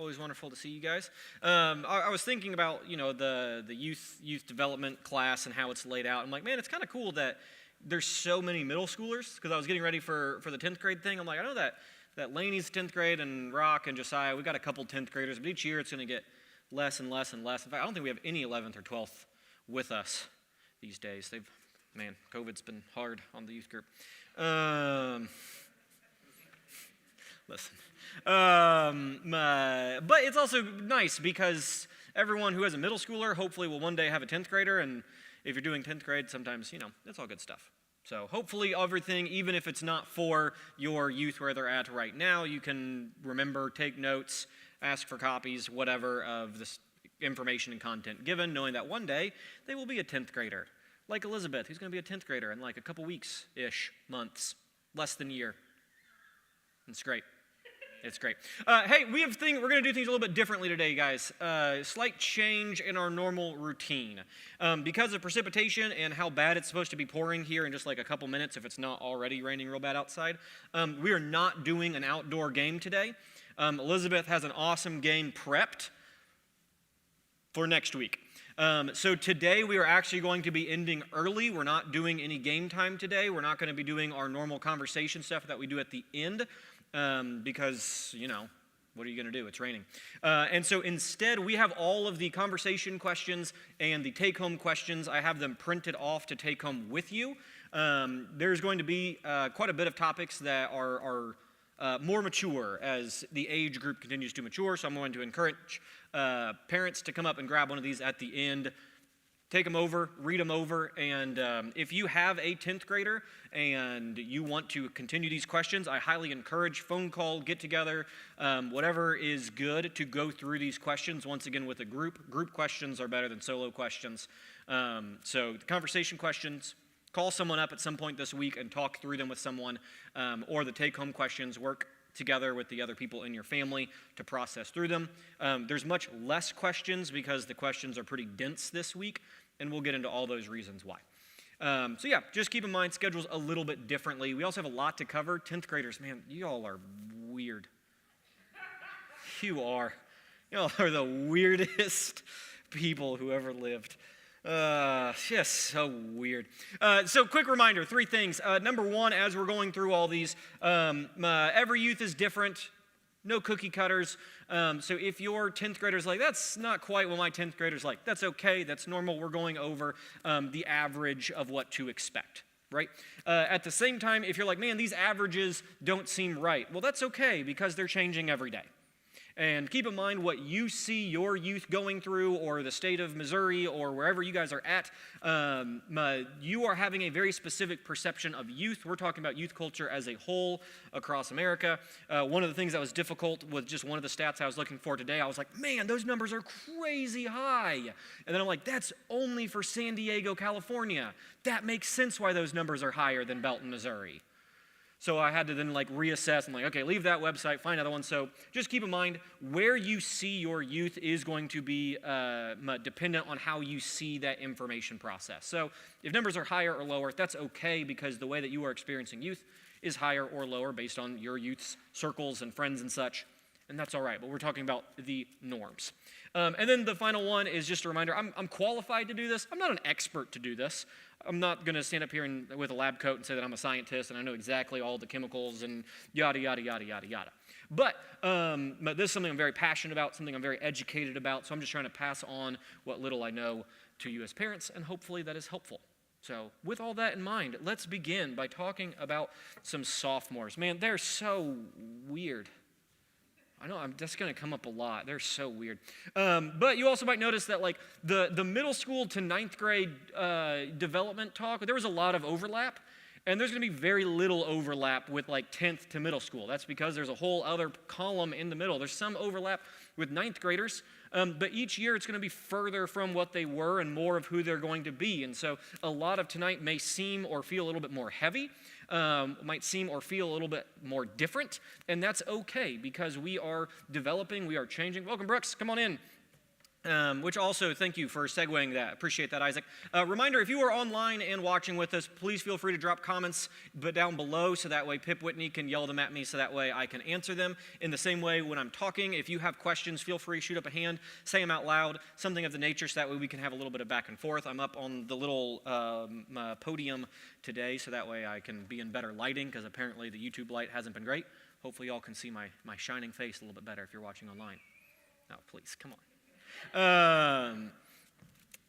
Always wonderful to see you guys. I was thinking about, the youth development class and how it's laid out. I'm like, man, it's kind of cool that there's so many middle schoolers, because I was getting ready for the 10th grade thing. I'm like, I know that Laney's 10th grade and Rock and Josiah, we got a couple 10th graders, but each year it's going to get less and less and less. In fact, I don't think we have any 11th or 12th with us these days. COVID's been hard on the youth group. Listen. But it's also nice because everyone who has a middle schooler hopefully will one day have a 10th grader, and if you're doing 10th grade, sometimes, it's all good stuff. So hopefully everything, even if it's not for your youth where they're at right now, you can remember, take notes, ask for copies, whatever, of this information and content given, knowing that one day they will be a 10th grader. Like Elizabeth, who's going to be a 10th grader in like a couple weeks-ish, months, less than a year. It's great. It's great. Hey, we're going to do things a little bit differently today, guys. Slight change in our normal routine. Because of precipitation and how bad it's supposed to be pouring here in just like a couple minutes, if it's not already raining real bad outside, we are not doing an outdoor game today. Elizabeth has an awesome game prepped for next week. So today we are actually going to be ending early. We're not doing any game time today. We're not going to be doing our normal conversation stuff that we do at the end. Because, what are you going to do? It's raining. And so instead, we have all of the conversation questions and the take-home questions. I have them printed off to take home with you. There's going to be quite a bit of topics that are more mature as the age group continues to mature. So I'm going to encourage parents to come up and grab one of these at the end. Take them over, read them over, and if you have a 10th grader and you want to continue these questions, I highly encourage phone call, get together, whatever is good to go through these questions, once again with a group. Group questions are better than solo questions. So the conversation questions, call someone up at some point this week and talk through them with someone, or the take-home questions, work together with the other people in your family to process through them. There's much less questions because the questions are pretty dense this week, and we'll get into all those reasons why. So yeah, just keep in mind, schedule's a little bit differently. We also have a lot to cover. 10th graders, man, y'all are weird. Y'all are the weirdest people who ever lived. Just so weird. So quick reminder, 3 things. Number 1, as we're going through all these, every youth is different. No cookie cutters. So if your 10th grader's like, that's not quite what my 10th grader's like, that's okay, that's normal. We're going over the average of what to expect, right? At the same time, if you're like, man, these averages don't seem right, well, that's okay because they're changing every day. And keep in mind what you see your youth going through, or the state of Missouri, or wherever you guys are at. You are having a very specific perception of youth. We're talking about youth culture as a whole across America. One of the things that was difficult with just one of the stats I was looking for today, I was like, man, those numbers are crazy high. And then I'm like, that's only for San Diego, California. That makes sense why those numbers are higher than Belton, Missouri. So I had to then reassess. I'm like, okay, leave that website, find another one. So just keep in mind, where you see your youth is going to be dependent on how you see that information process. So if numbers are higher or lower, that's okay, because the way that you are experiencing youth is higher or lower based on your youth's circles and friends and such. And that's all right, but we're talking about the norms. And then the final one is just a reminder, I'm qualified to do this. I'm not an expert to do this. I'm not going to stand up here with a lab coat and say that I'm a scientist and I know exactly all the chemicals and yada, yada, yada, yada, yada. But this is something I'm very passionate about, something I'm very educated about, so I'm just trying to pass on what little I know to you as parents, and hopefully that is helpful. So with all that in mind, let's begin by talking about some sophomores. Man, they're so weird. I know, that's going to come up a lot. They're so weird. But you also might notice that the middle school to 9th grade development talk, there was a lot of overlap. And there's going to be very little overlap with 10th to middle school. That's because there's a whole other column in the middle. There's some overlap with 9th graders, but each year it's going to be further from what they were and more of who they're going to be. And so a lot of tonight may seem or feel a little bit more heavy, might seem or feel a little bit more different, and that's okay because we are developing, we are changing. Welcome, Brooks. Come on in. Which also, thank you for segueing that. Appreciate that, Isaac. Reminder, if you are online and watching with us, please feel free to drop comments down below so that way Pip Whitney can yell them at me so that way I can answer them. In the same way, when I'm talking, if you have questions, feel free to shoot up a hand, say them out loud, something of the nature so that way we can have a little bit of back and forth. I'm up on the little podium today so that way I can be in better lighting because apparently the YouTube light hasn't been great. Hopefully y'all can see my shining face a little bit better if you're watching online. Oh, please, come on.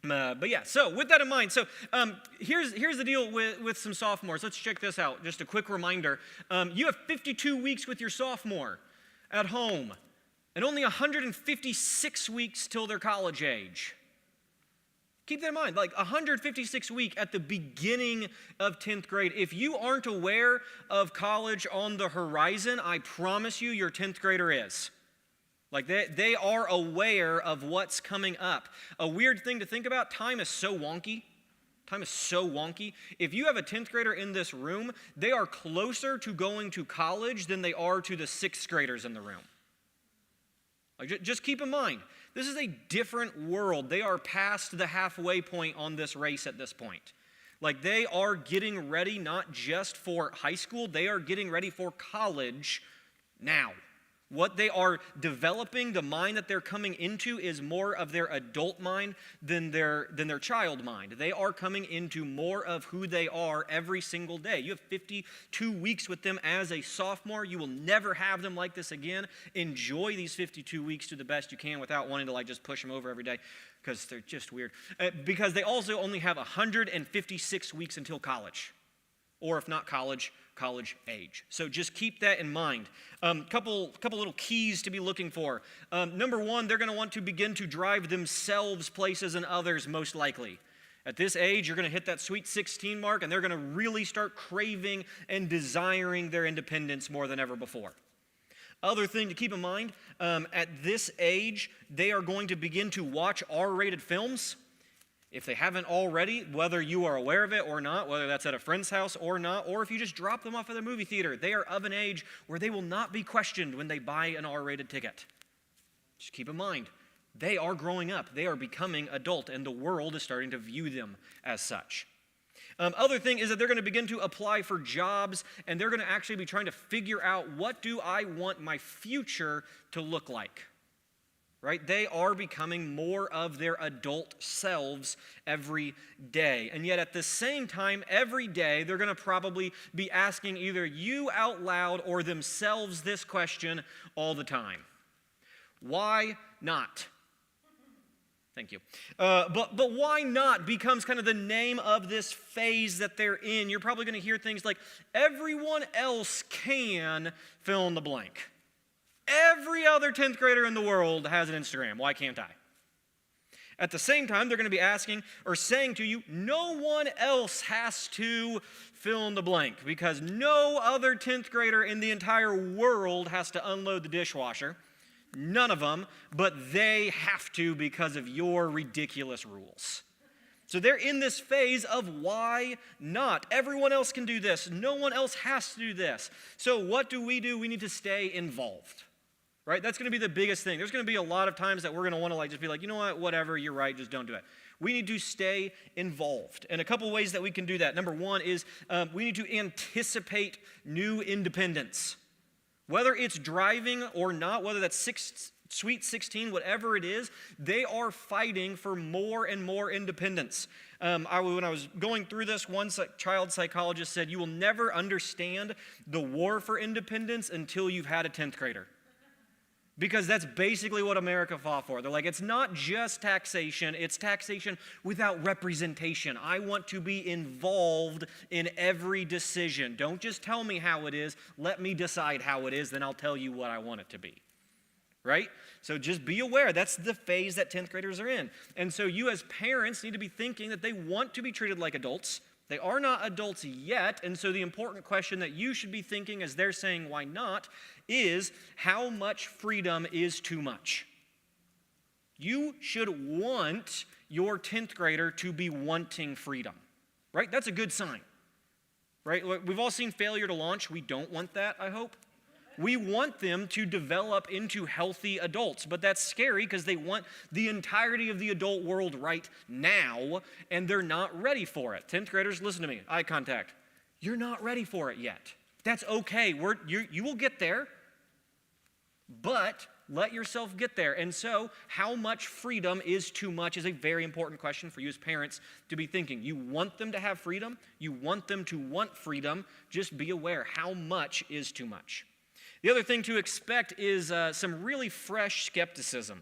But yeah, so with that in mind, here's the deal with some sophomores. Let's check this out. Just a quick reminder. You have 52 weeks with your sophomore at home and only 156 weeks till their college age. Keep that in mind, like 156 weeks at the beginning of 10th grade. If you aren't aware of college on the horizon, I promise you your 10th grader is. Like they are aware of what's coming up. A weird thing to think about, time is so wonky. Time is so wonky. If you have a 10th grader in this room, they are closer to going to college than they are to the 6th graders in the room. Like, just keep in mind, this is a different world. They are past the halfway point on this race at this point. Like they are getting ready not just for high school, they are getting ready for college now. What they are developing, the mind that they're coming into is more of their adult mind than their child mind. They are coming into more of who they are every single day. You have 52 weeks with them as a sophomore. You will never have them like this again. Enjoy these 52 weeks to the best you can without wanting to just push them over every day because they're just weird. Because they also only have 156 weeks until college. Or if not college age. So just keep that in mind. Couple little keys to be looking for. Number one, they're going to want to begin to drive themselves places and others most likely. At this age, you're going to hit that sweet 16 mark, and they're going to really start craving and desiring their independence more than ever before. Other thing to keep in mind, at this age, they are going to begin to watch R-rated films. If they haven't already, whether you are aware of it or not, whether that's at a friend's house or not, or if you just drop them off at the movie theater, they are of an age where they will not be questioned when they buy an R-rated ticket. Just keep in mind, they are growing up. They are becoming adult, and the world is starting to view them as such. Other thing is that they're going to begin to apply for jobs, and they're going to actually be trying to figure out, what do I want my future to look like? Right? They are becoming more of their adult selves every day. And yet at the same time, every day, they're going to probably be asking either you out loud or themselves this question all the time. Why not? Thank you. But why not becomes kind of the name of this phase that they're in. You're probably going to hear things like, everyone else can fill in the blank. Every other 10th grader in the world has an Instagram. Why can't I? At the same time, they're going to be asking or saying to you, no one else has to fill in the blank because no other 10th grader in the entire world has to unload the dishwasher. None of them, but they have to because of your ridiculous rules. So they're in this phase of why not? Everyone else can do this. No one else has to do this. So what do? We need to stay involved. Right? That's going to be the biggest thing. There's going to be a lot of times that we're going to want to just be like, you know what, whatever, you're right, just don't do it. We need to stay involved. And a couple ways that we can do that. Number one is we need to anticipate new independence. Whether it's driving or not, whether that's sweet 16, whatever it is, they are fighting for more and more independence. When I was going through this, one child psychologist said, you will never understand the war for independence until you've had a 10th grader. Because that's basically what America fought for. They're like, it's not just taxation, it's taxation without representation. I want to be involved in every decision. Don't just tell me how it is, let me decide how it is, then I'll tell you what I want it to be. Right? So just be aware, that's the phase that 10th graders are in. And so you as parents need to be thinking that they want to be treated like adults. They are not adults yet, and so the important question that you should be thinking as they're saying why not is, how much freedom is too much? You should want your 10th grader to be wanting freedom, right? That's a good sign, right? We've all seen failure to launch. We don't want that, I hope. We want them to develop into healthy adults, but that's scary because they want the entirety of the adult world right now, and they're not ready for it. 10th graders, listen to me, eye contact. You're not ready for it yet. That's okay. You will get there, but let yourself get there. And so, how much freedom is too much is a very important question for you as parents to be thinking. You want them to have freedom. You want them to want freedom. Just be aware, how much is too much? The other thing to expect is some really fresh skepticism.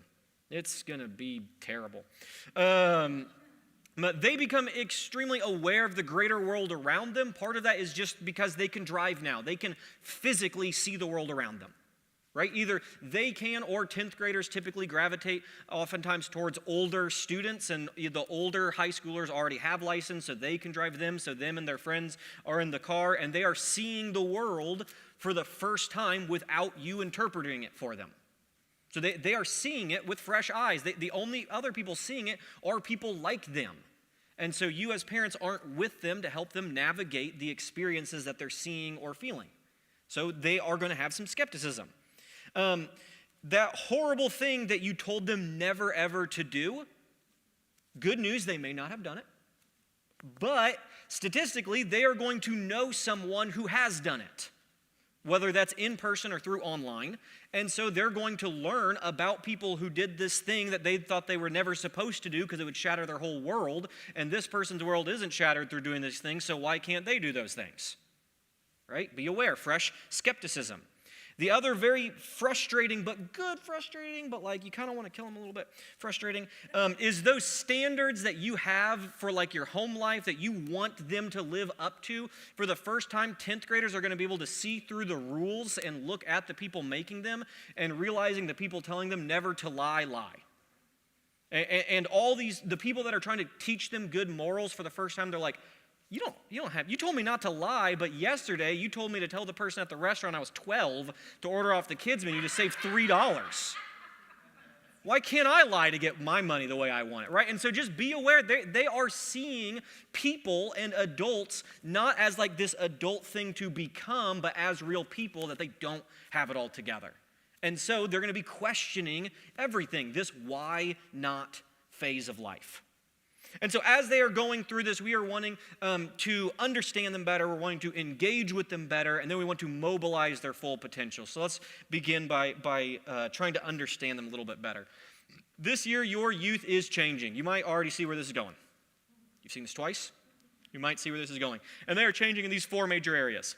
It's going to be terrible. They become extremely aware of the greater world around them. Part of that is just because they can drive now. They can physically see the world around them, right? Either they can, or 10th graders typically gravitate oftentimes towards older students, and the older high schoolers already have license, so they can drive them, so them and their friends are in the car, and they are seeing the world for the first time without you interpreting it for them. So they are seeing it with fresh eyes. The only other people seeing it are people like them. And so you as parents aren't with them to help them navigate the experiences that they're seeing or feeling. So they are going to have some skepticism. That horrible thing that you told them never ever to do, good news, they may not have done it. But statistically, they are going to know someone who has done it, whether that's in person or through online. And so they're going to learn about people who did this thing that they thought they were never supposed to do because it would shatter their whole world. And this person's world isn't shattered through doing these things, so why can't they do those things? Right? Be aware, fresh skepticism. The other very frustrating, but good frustrating, but like you kind of want to kill them a little bit, frustrating, is those standards that you have for like your home life that you want them to live up to. For the first time, 10th graders are going to be able to see through the rules and look at the people making them and realizing the people telling them never to lie. And all the people that are trying to teach them good morals for the first time, they're like, you told me not to lie, but yesterday you told me to tell the person at the restaurant I was 12 to order off the kids menu to save $3. Why can't I lie to get my money the way I want it, right? And so just be aware, they are seeing people and adults not as like this adult thing to become, but as real people that they don't have it all together. And so they're going to be questioning everything, this why not phase of life. And so as they are going through this, we are wanting to understand them better. We're wanting to engage with them better. And then we want to mobilize their full potential. So let's begin by trying to understand them a little bit better. This year, your youth is changing. You might already see where this is going. You've seen this twice. You might see where this is going. And they are changing in these four major areas.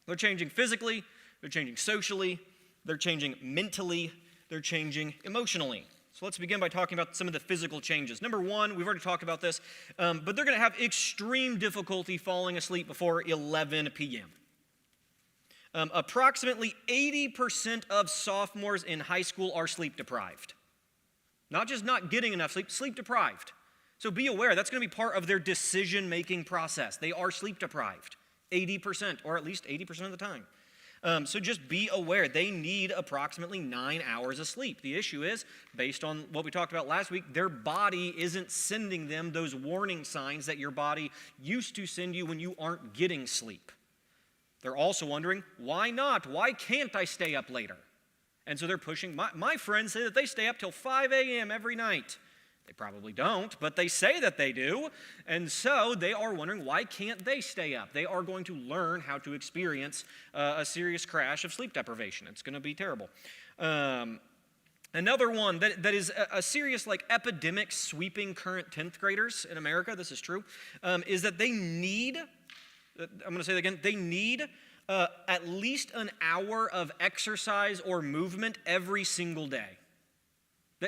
They're changing physically. They're changing socially. They're changing mentally. They're changing emotionally. So let's begin by talking about some of the physical changes. Number one, we've already talked about this, but they're going to have extreme difficulty falling asleep before 11 p.m. Approximately 80% of sophomores in high school are sleep deprived. Not just not getting enough sleep, sleep deprived. So be aware, that's going to be part of their decision-making process. They are sleep deprived, 80%, or at least 80% of the time. So just be aware, they need approximately 9 hours of sleep. The issue is, based on what we talked about last week, their body isn't sending them those warning signs that your body used to send you when you aren't getting sleep. They're also wondering, why not? Why can't I stay up later? And so they're pushing. My friends say that they stay up till 5 a.m. every night. They probably don't, but they say that they do. And so they are wondering, why can't they stay up? They are going to learn how to experience a serious crash of sleep deprivation. It's going to be terrible. Another one that is a serious epidemic sweeping current 10th graders in America, this is true, is that they need, I'm going to say that again, they need at least an hour of exercise or movement every single day.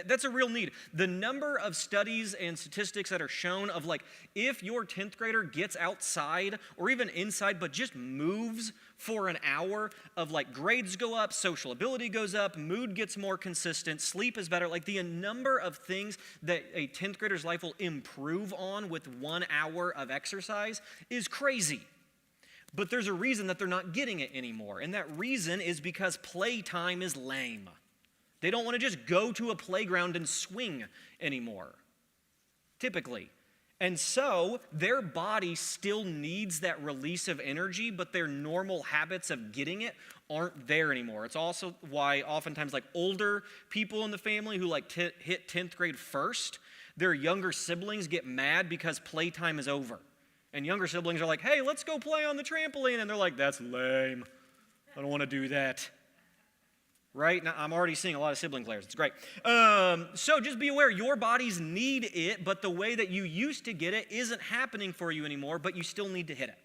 That's a real need. The number of studies and statistics that are shown of if your 10th grader gets outside or even inside but just moves for an hour of grades go up, social ability goes up, mood gets more consistent, sleep is better. The number of things that a 10th grader's life will improve on with 1 hour of exercise is crazy. But there's a reason that they're not getting it anymore. And that reason is because playtime is lame. They don't want to just go to a playground and swing anymore, typically. And so their body still needs that release of energy, but their normal habits of getting it aren't there anymore. It's also why oftentimes like older people in the family who like hit 10th grade first, their younger siblings get mad because playtime is over. And younger siblings are like, hey, let's go play on the trampoline. And they're like, that's lame. I don't want to do that. Right? Now, I'm already seeing a lot of sibling players. It's great. So just be aware, your bodies need it, but the way that you used to get it isn't happening for you anymore, but you still need to hit it.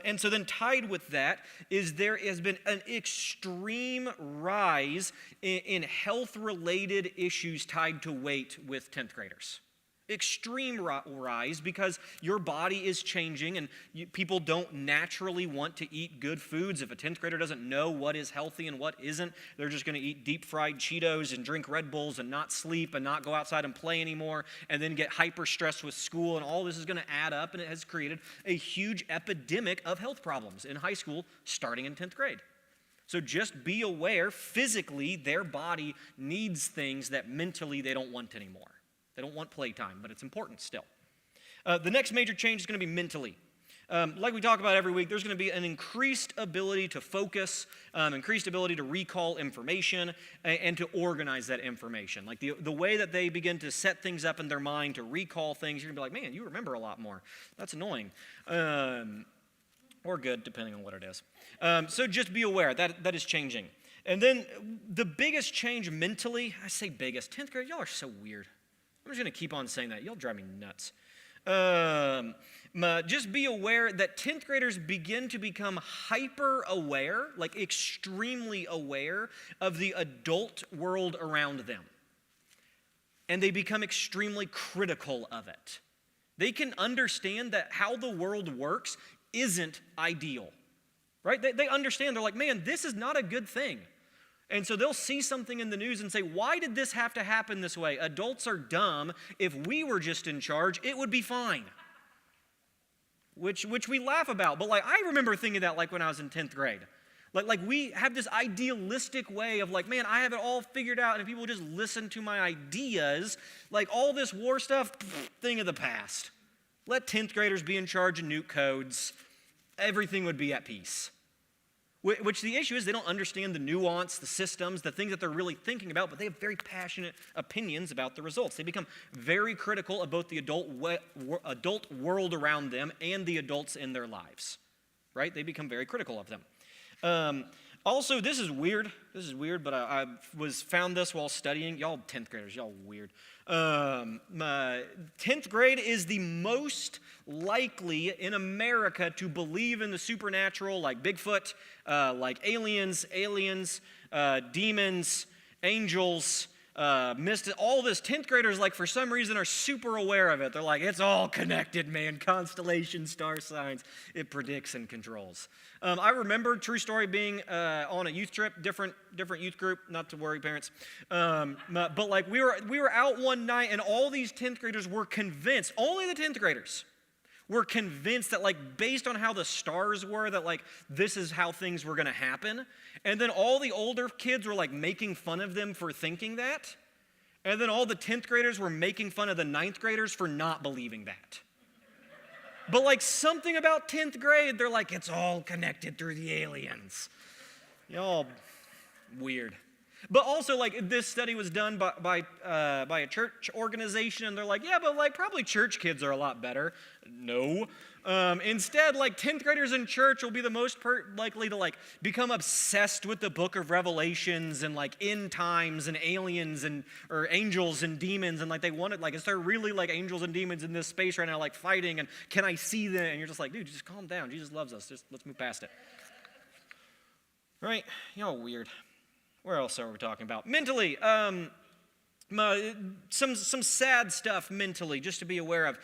And so then tied with that is there has been an extreme rise in health-related issues tied to weight with 10th graders. Extreme rise because your body is changing and people don't naturally want to eat good foods. If a 10th grader doesn't know what is healthy and what isn't, they're just going to eat deep-fried Cheetos and drink Red Bulls and not sleep and not go outside and play anymore and then get hyper-stressed with school, and all this is going to add up, and it has created a huge epidemic of health problems in high school starting in 10th grade. So just be aware, physically, their body needs things that mentally they don't want anymore. They don't want playtime, but it's important still. The next major change is going to be mentally. Like we talk about every week, there's going to be an increased ability to focus, increased ability to recall information, and to organize that information. Like the way that they begin to set things up in their mind to recall things, you're going to be like, man, you remember a lot more. That's annoying. Or good, depending on what it is. So just be aware, that is changing. And then the biggest change mentally, I say biggest, 10th grade, y'all are so weird. I'm just going to keep on saying that. You'll drive me nuts. Just be aware that 10th graders begin to become hyper-aware, like extremely aware of the adult world around them. And they become extremely critical of it. They can understand that how the world works isn't ideal, right? They understand. They're like, man, this is not a good thing. And so they'll see something in the news and say, why did this have to happen this way? Adults are dumb. If we were just in charge, it would be fine. Which we laugh about. But like I remember thinking that like when I was in 10th grade. Like we have this idealistic way of like, man, I have it all figured out, and if people just listen to my ideas, like all this war stuff, thing of the past. Let 10th graders be in charge of nuke codes. Everything would be at peace. Which the issue is they don't understand the nuance, the systems, the things that they're really thinking about, but they have very passionate opinions about the results. They become very critical of both the adult world around them and the adults in their lives, right? They become very critical of them. Also, this is weird, but I found this while studying. Y'all 10th graders, y'all weird. 10th grade is the most likely in America to believe in the supernatural, like Bigfoot, like aliens, demons, angels, all this. 10th graders, like for some reason, are super aware of it. They're like, it's all connected, man. Constellations, star signs. It predicts and controls. I remember, true story, being on a youth trip, different youth group. Not to worry, parents. But like we were out one night, and all these 10th graders were convinced. Only the 10th graders were convinced that, like, based on how the stars were, that like this is how things were going to happen. And then all the older kids were like making fun of them for thinking that. And then all the 10th graders were making fun of the 9th graders for not believing that. But like something about 10th grade, they're like, it's all connected through the aliens. Y'all weird. But also, like, this study was done by a church organization, and they're like, yeah, but like probably church kids are a lot better. No. Instead, like 10th graders in church will be the most likely to like become obsessed with the book of Revelations and like end times and aliens or angels and demons, and like they want it, like, is there really like angels and demons in this space right now, like fighting, and can I see them? And you're just like, dude, just calm down. Jesus loves us. Just let's move past it. Right? Y'all weird. Where else are we talking about? Mentally, some sad stuff mentally, just to be aware of.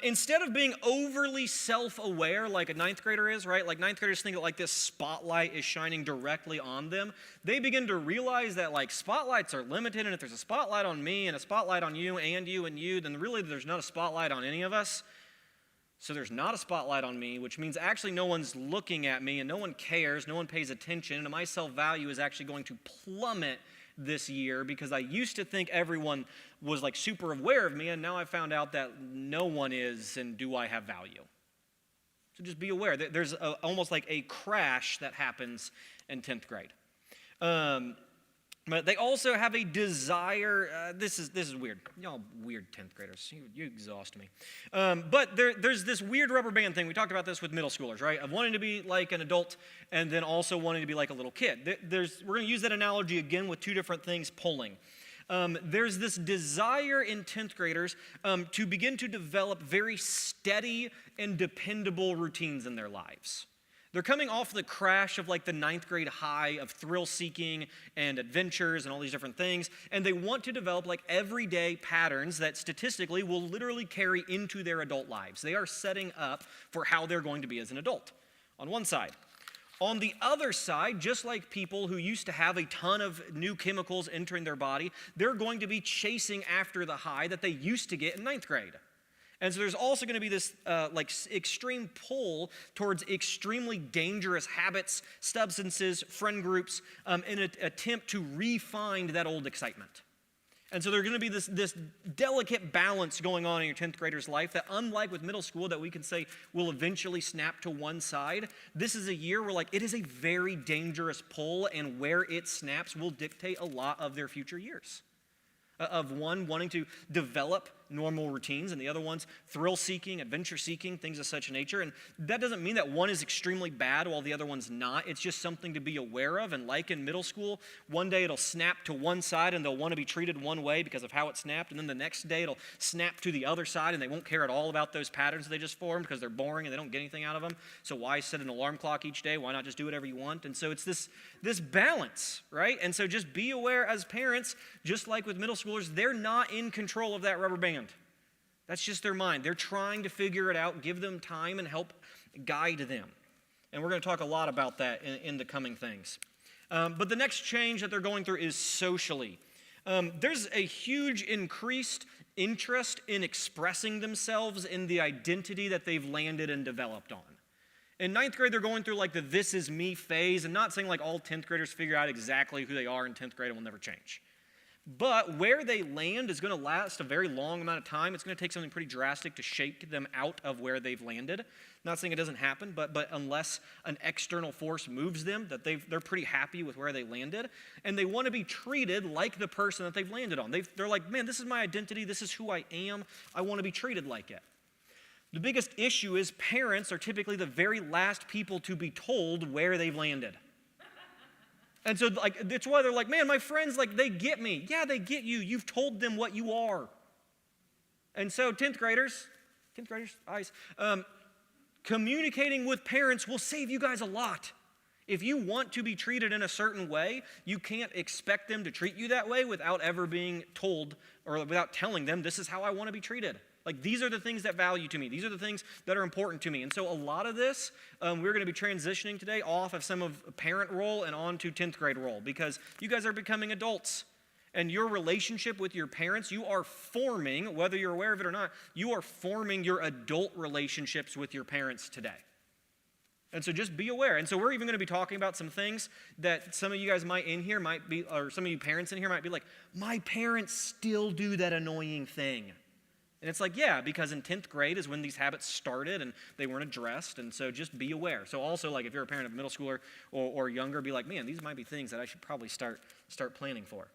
Instead of being overly self-aware like a 9th grader is, right? Like 9th graders think that like this spotlight is shining directly on them. They begin to realize that like spotlights are limited, and if there's a spotlight on me and a spotlight on you and you and you, then really there's not a spotlight on any of us. So there's not a spotlight on me, which means actually no one's looking at me and no one cares, no one pays attention, and my self-value is actually going to plummet this year because I used to think everyone was like super aware of me, and now I found out that no one is, and do I have value? So just be aware that there's almost like a crash that happens in 10th grade. But they also have a desire, this is weird. Y'all weird 10th graders, you exhaust me. But there's this weird rubber band thing. We talked about this with middle schoolers, right? Of wanting to be like an adult and then also wanting to be like a little kid. We're going to use that analogy again with two different things pulling. There's this desire in 10th graders to begin to develop very steady and dependable routines in their lives. They're coming off the crash of like the 9th grade high of thrill-seeking and adventures and all these different things, and they want to develop like everyday patterns that statistically will literally carry into their adult lives. They are setting up for how they're going to be as an adult, on one side. On the other side, just like people who used to have a ton of new chemicals entering their body, they're going to be chasing after the high that they used to get in 9th grade. And so there's also going to be this extreme pull towards extremely dangerous habits, substances, friend groups, in an attempt to re-find that old excitement. And so there's going to be this delicate balance going on in your 10th grader's life that, unlike with middle school that we can say will eventually snap to one side, this is a year where like it is a very dangerous pull, and where it snaps will dictate a lot of their future years. Of one wanting to develop normal routines, and the other one's thrill-seeking, adventure-seeking, things of such nature. And that doesn't mean that one is extremely bad while the other one's not. It's just something to be aware of. And like in middle school, one day it'll snap to one side and they'll want to be treated one way because of how it snapped. And then the next day it'll snap to the other side and they won't care at all about those patterns they just formed because they're boring and they don't get anything out of them. So why set an alarm clock each day? Why not just do whatever you want? And so it's this balance, right? And so just be aware as parents, just like with middle schoolers, they're not in control of that rubber band. That's just their mind. They're trying to figure it out, give them time, and help guide them. And we're going to talk a lot about that in the coming things. But the next change that they're going through is socially. There's a huge increased interest in expressing themselves in the identity that they've landed and developed on. In 9th grade, they're going through like the this is me phase, and not saying like all 10th graders figure out exactly who they are in 10th grade and will never change. But where they land is going to last a very long amount of time. It's going to take something pretty drastic to shake them out of where they've landed. Not saying it doesn't happen, but unless an external force moves them, that they're pretty happy with where they landed. And they want to be treated like the person that they've landed on. They're like, man, this is my identity. This is who I am. I want to be treated like it. The biggest issue is parents are typically the very last people to be told where they've landed. And so, like, it's why they're like, man, my friends, like, they get me. Yeah, they get you. You've told them what you are. And so, 10th graders, eyes, communicating with parents will save you guys a lot. If you want to be treated in a certain way, you can't expect them to treat you that way without ever being told or without telling them, this is how I want to be treated. Like, these are the things that value to me. These are the things that are important to me. And so a lot of this, we're going to be transitioning today off of some of parent role and on to 10th grade role, because you guys are becoming adults. And your relationship with your parents, you are forming, whether you're aware of it or not, you are forming your adult relationships with your parents today. And so just be aware. And so we're even going to be talking about some things that some of you guys might be, or some of you parents in here might be like, my parents still do that annoying thing. And it's like, yeah, because in 10th grade is when these habits started and they weren't addressed. And so just be aware. So also, like, if you're a parent of a middle schooler or younger, be like, man, these might be things that I should probably start planning for.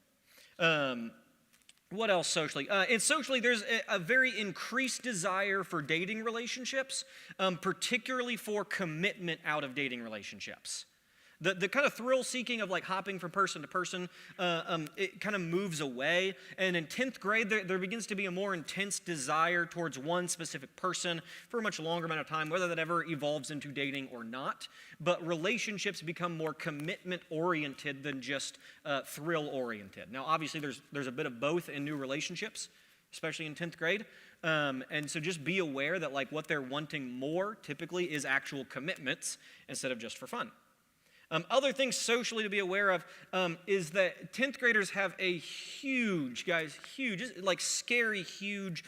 What else socially? And socially, there's a very increased desire for dating relationships, particularly for commitment out of dating relationships. The kind of thrill-seeking of like hopping from person to person, it kind of moves away. And in 10th grade, there begins to be a more intense desire towards one specific person for a much longer amount of time, whether that ever evolves into dating or not. But relationships become more commitment-oriented than just thrill-oriented. Now, obviously, there's a bit of both in new relationships, especially in 10th grade. And so just be aware that like what they're wanting more typically is actual commitments instead of just for fun. Other things socially to be aware of is that 10th graders have a huge, like scary, huge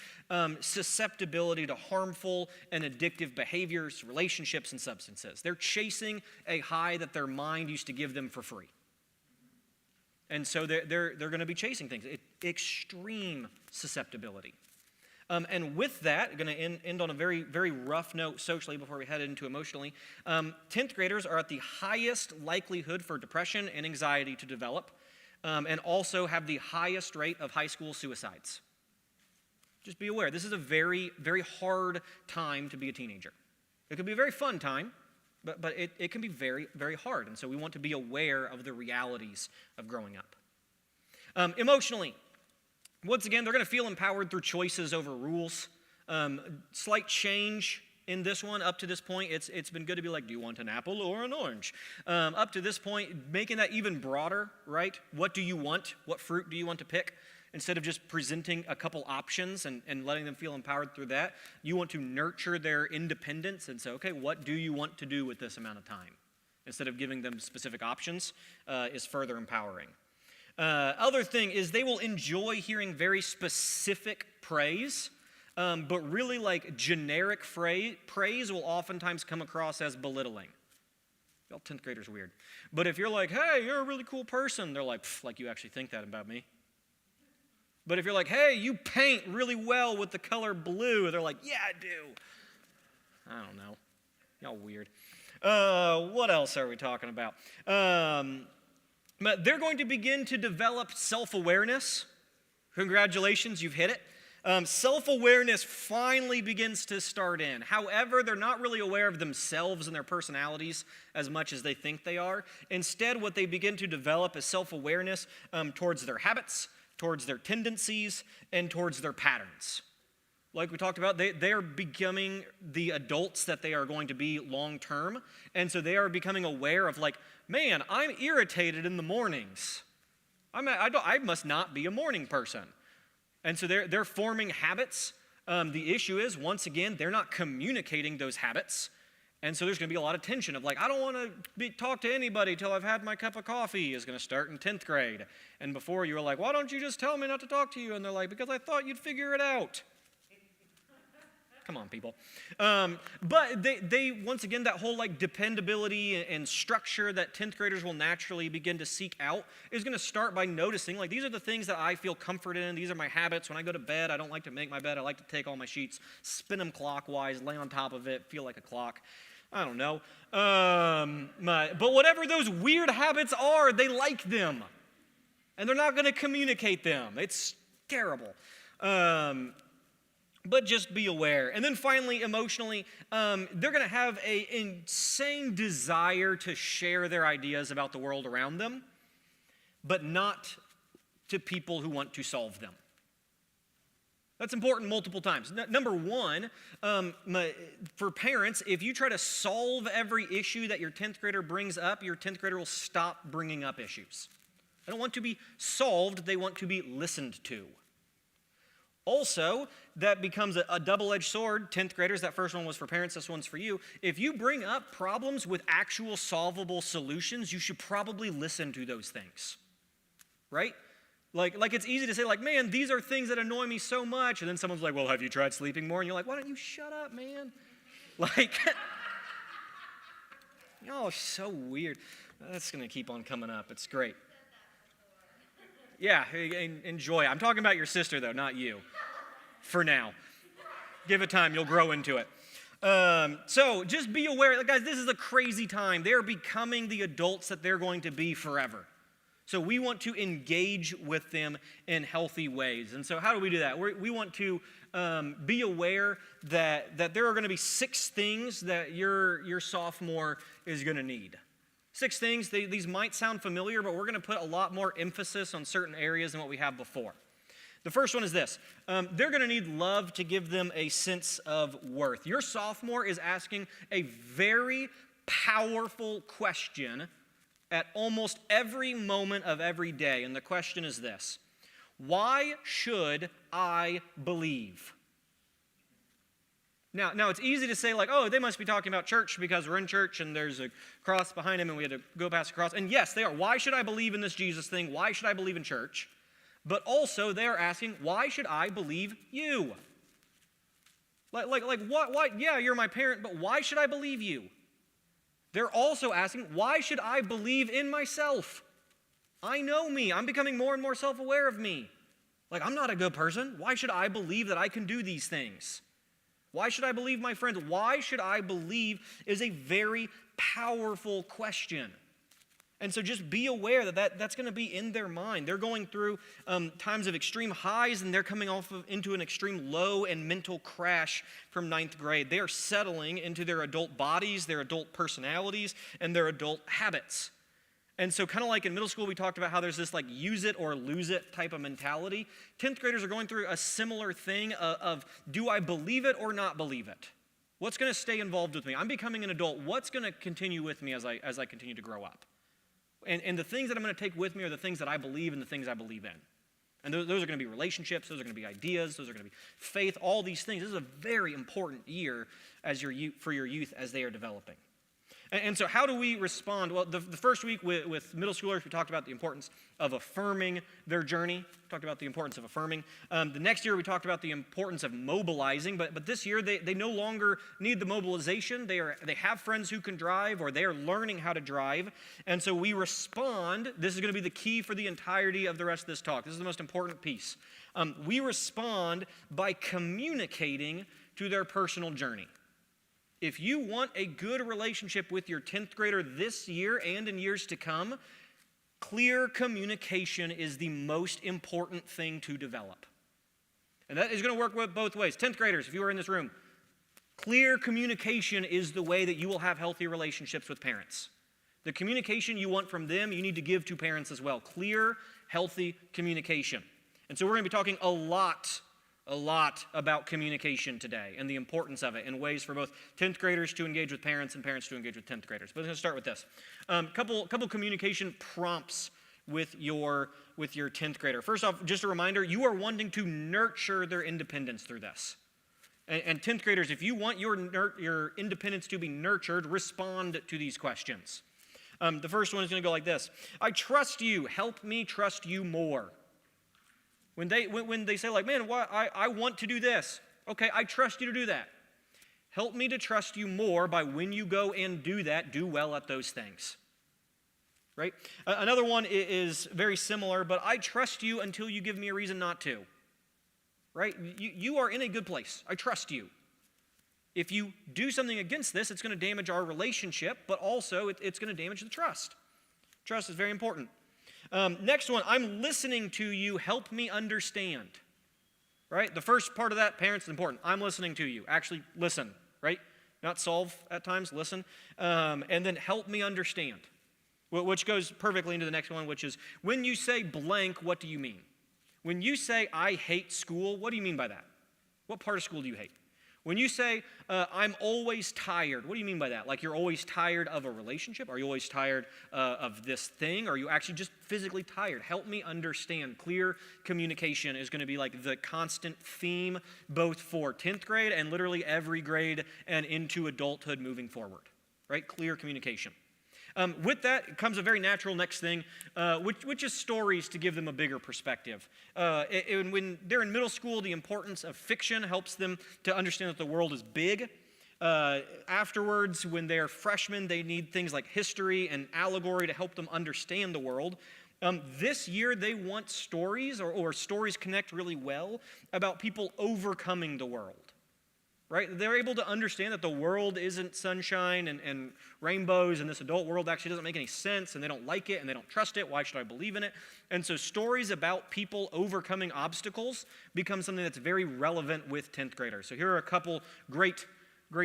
susceptibility to harmful and addictive behaviors, relationships, and substances. They're chasing a high that their mind used to give them for free. And so they're going to be chasing things. Extreme susceptibility. And with that, going to end on a very, very rough note socially before we head into emotionally. 10th graders are at the highest likelihood for depression and anxiety to develop, and also have the highest rate of high school suicides. Just be aware, this is a very, very hard time to be a teenager. It could be a very fun time, but it can be very, very hard. And so we want to be aware of the realities of growing up. Emotionally, once again, they're going to feel empowered through choices over rules. Slight change in this one. Up to this point, it's been good to be like, do you want an apple or an orange? Up to this point, making that even broader, right? What do you want? What fruit do you want to pick? Instead of just presenting a couple options and letting them feel empowered through that, you want to nurture their independence and say, okay, what do you want to do with this amount of time? Instead of giving them specific options, is further empowering. Other thing is they will enjoy hearing very specific praise, but really like generic praise will oftentimes come across as belittling. Y'all 10th graders weird. But if you're like, hey, you're a really cool person, they're like you actually think that about me? But if you're like, hey, you paint really well with the color blue, they're like, yeah, I do. I don't know. Y'all weird. What else are we talking about? But they're going to begin to develop self-awareness. Congratulations, you've hit it. Self-awareness finally begins to start in. However, they're not really aware of themselves and their personalities as much as they think they are. Instead, what they begin to develop is self-awareness towards their habits, towards their tendencies, and towards their patterns. Like we talked about, they are becoming the adults that they are going to be long term. And so they are becoming aware of like, man, I'm irritated in the mornings. I must not be a morning person. And so they're forming habits. The issue is, once again, they're not communicating those habits. And so there's going to be a lot of tension of like, I don't want to talk to anybody till I've had my cup of coffee is going to start in 10th grade. And before you were like, why don't you just tell me not to talk to you? And they're like, because I thought you'd figure it out. Come on, people. But they once again, that whole like dependability and structure that 10th graders will naturally begin to seek out is going to start by noticing, like, these are the things that I feel comfort in. These are my habits. When I go to bed, I don't like to make my bed. I like to take all my sheets, spin them clockwise, lay on top of it, feel like a clock. I don't know. But whatever those weird habits are, they like them. And they're not going to communicate them. It's terrible. But just be aware. And then finally, emotionally, they're going to have an insane desire to share their ideas about the world around them, but not to people who want to solve them. That's important multiple times. Number one, for parents, if you try to solve every issue that your 10th grader brings up, your 10th grader will stop bringing up issues. They don't want to be solved, they want to be listened to. Also, that becomes a double-edged sword. 10th graders, that first one was for parents, this one's for you. If you bring up problems with actual solvable solutions, you should probably listen to those things, right? Like it's easy to say, like, man, these are things that annoy me so much. And then someone's like, well, have you tried sleeping more? And you're like, why don't you shut up, man? Like, y'all are so weird. That's going to keep on coming up. It's great. Yeah, enjoy. I'm talking about your sister, though, not you. For now. Give it time. You'll grow into it. So just be aware. Guys, this is a crazy time. They're becoming the adults that they're going to be forever. So we want to engage with them in healthy ways. And so how do we do that? We want to be aware that there are going to be 6 things that your sophomore is going to need. 6 things. These might sound familiar, but we're going to put a lot more emphasis on certain areas than what we have before. The first one is this. They're going to need love to give them a sense of worth. Your sophomore is asking a very powerful question at almost every moment of every day. And the question is this: why should I believe? Now it's easy to say, like, oh, they must be talking about church because we're in church and there's a cross behind him and we had to go past the cross. And yes, they are. Why should I believe in this Jesus thing? Why should I believe in church? But also they are asking, why should I believe you? Like what? Yeah, you're my parent, but why should I believe you? They're also asking, why should I believe in myself? I know me. I'm becoming more and more self-aware of me. Like, I'm not a good person. Why should I believe that I can do these things? Why should I believe my friends? Why should I believe is a very powerful question. And so just be aware that's going to be in their mind. They're going through times of extreme highs, and they're coming into an extreme low and mental crash from ninth grade. They are settling into their adult bodies, their adult personalities, and their adult habits. And so kind of like in middle school, we talked about how there's this like use it or lose it type of mentality. 10th graders are going through a similar thing of do I believe it or not believe it? What's going to stay involved with me? I'm becoming an adult. What's going to continue with me as I continue to grow up? And the things that I'm going to take with me are the things that I believe and the things I believe in. And those are going to be relationships. Those are going to be ideas. Those are going to be faith, all these things. This is a very important year for your youth as they are developing. And so how do we respond? Well, the first week with middle schoolers, we talked about the importance of affirming their journey. We talked about the importance of affirming. The next year, we talked about the importance of mobilizing. But this year, they no longer need the mobilization. They have friends who can drive, or they are learning how to drive. And so we respond. This is going to be the key for the entirety of the rest of this talk. This is the most important piece. We respond by communicating to their personal journey. If you want a good relationship with your 10th grader this year and in years to come, clear communication is the most important thing to develop. And that is going to work with both ways. 10th graders, if you are in this room, clear communication is the way that you will have healthy relationships with parents. The communication you want from them, you need to give to parents as well. Clear, healthy communication. And so we're going to be talking a lot about communication today and the importance of it and ways for both 10th graders to engage with parents and parents to engage with 10th graders. But I'm going to start with this. Couple communication prompts with your 10th grader. First off, just a reminder, you are wanting to nurture their independence through this. And 10th graders, if you want your independence to be nurtured, respond to these questions. The first one is going to go like this. I trust you. Help me trust you more. When they say like, man, I want to do this. Okay, I trust you to do that. Help me to trust you more by when you go and do that, do well at those things. Right? Another one is very similar, but I trust you until you give me a reason not to. Right? You are in a good place. I trust you. If you do something against this, it's going to damage our relationship, but also it's going to damage the trust. Trust is very important. Next one, I'm listening to you. Help me understand. Right? The first part of that, parents, is important. I'm listening to you. Actually, listen. Right? Not solve at times, listen. And then help me understand. Which goes perfectly into the next one, which is, when you say blank, what do you mean? When you say, I hate school, what do you mean by that? What part of school do you hate? When you say, I'm always tired, what do you mean by that? Like you're always tired of a relationship? Are you always tired of this thing? Are you actually just physically tired? Help me understand. Clear communication is going to be like the constant theme both for 10th grade and literally every grade and into adulthood moving forward. Right? Clear communication. With that comes a very natural next thing, which is stories to give them a bigger perspective. When they're in middle school, the importance of fiction helps them to understand that the world is big. Afterwards, when they're freshmen, they need things like history and allegory to help them understand the world. This year, they want stories, or stories connect really well, about people overcoming the world. Right? They're able to understand that the world isn't sunshine and rainbows, and this adult world actually doesn't make any sense, and they don't like it, and they don't trust it. Why should I believe in it? And so stories about people overcoming obstacles become something that's very relevant with 10th graders. So here are a couple great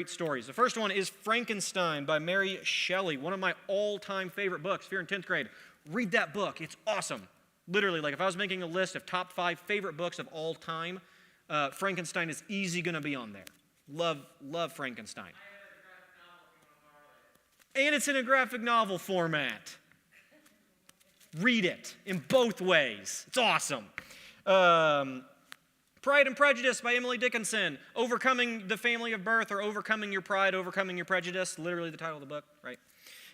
stories. The first one is Frankenstein by Mary Shelley, one of my all-time favorite books. If you're in 10th grade, read that book. It's awesome. Literally, like if I was making a list of top 5 favorite books of all time, Frankenstein is easy going to be on there. Love Frankenstein. And it's in a graphic novel format. Read it in both ways. It's awesome. Pride and Prejudice by Emily Dickinson. Overcoming the Family of Birth, or Overcoming Your Pride, Overcoming Your Prejudice. Literally the title of the book, right?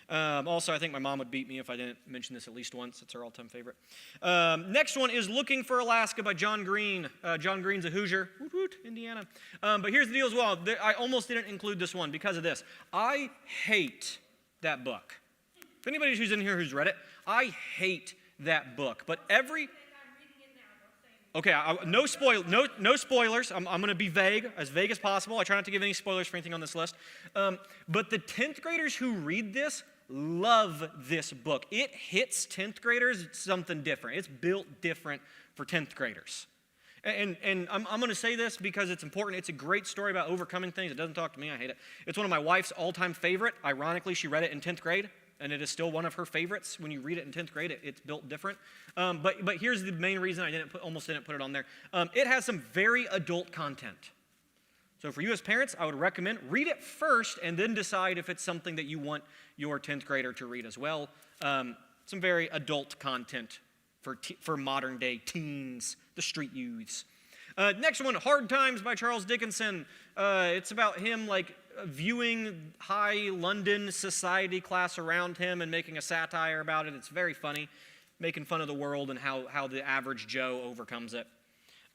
Also, I think my mom would beat me if I didn't mention this at least once. It's her all-time favorite. Next one is Looking for Alaska by John Green. John Green's a Hoosier, woot woot, Indiana. But here's the deal as well. I almost didn't include this one because of this. I hate that book. If anybody who's in here who's read it, I hate that book. But okay, no spoilers. I'm going to be vague as possible. I try not to give any spoilers for anything on this list. But the 10th graders who read this love this book. It hits 10th graders. It's something different. It's built different for 10th graders. And I'm going to say this because it's important. It's a great story about overcoming things. It doesn't talk to me. I hate it. It's one of my wife's all-time favorite. Ironically, she read it in 10th grade, and it is still one of her favorites. When you read it in 10th grade, it's built different. But here's the main reason I almost didn't put it on there. It has some very adult content. So for you as parents, I would recommend read it first and then decide if it's something that you want your 10th grader to read as well. Some very adult content for modern day teens, the street youths. Next one, Hard Times by Charles Dickinson. It's about him viewing high London society class around him and making a satire about it. It's very funny, making fun of the world and how the average Joe overcomes it.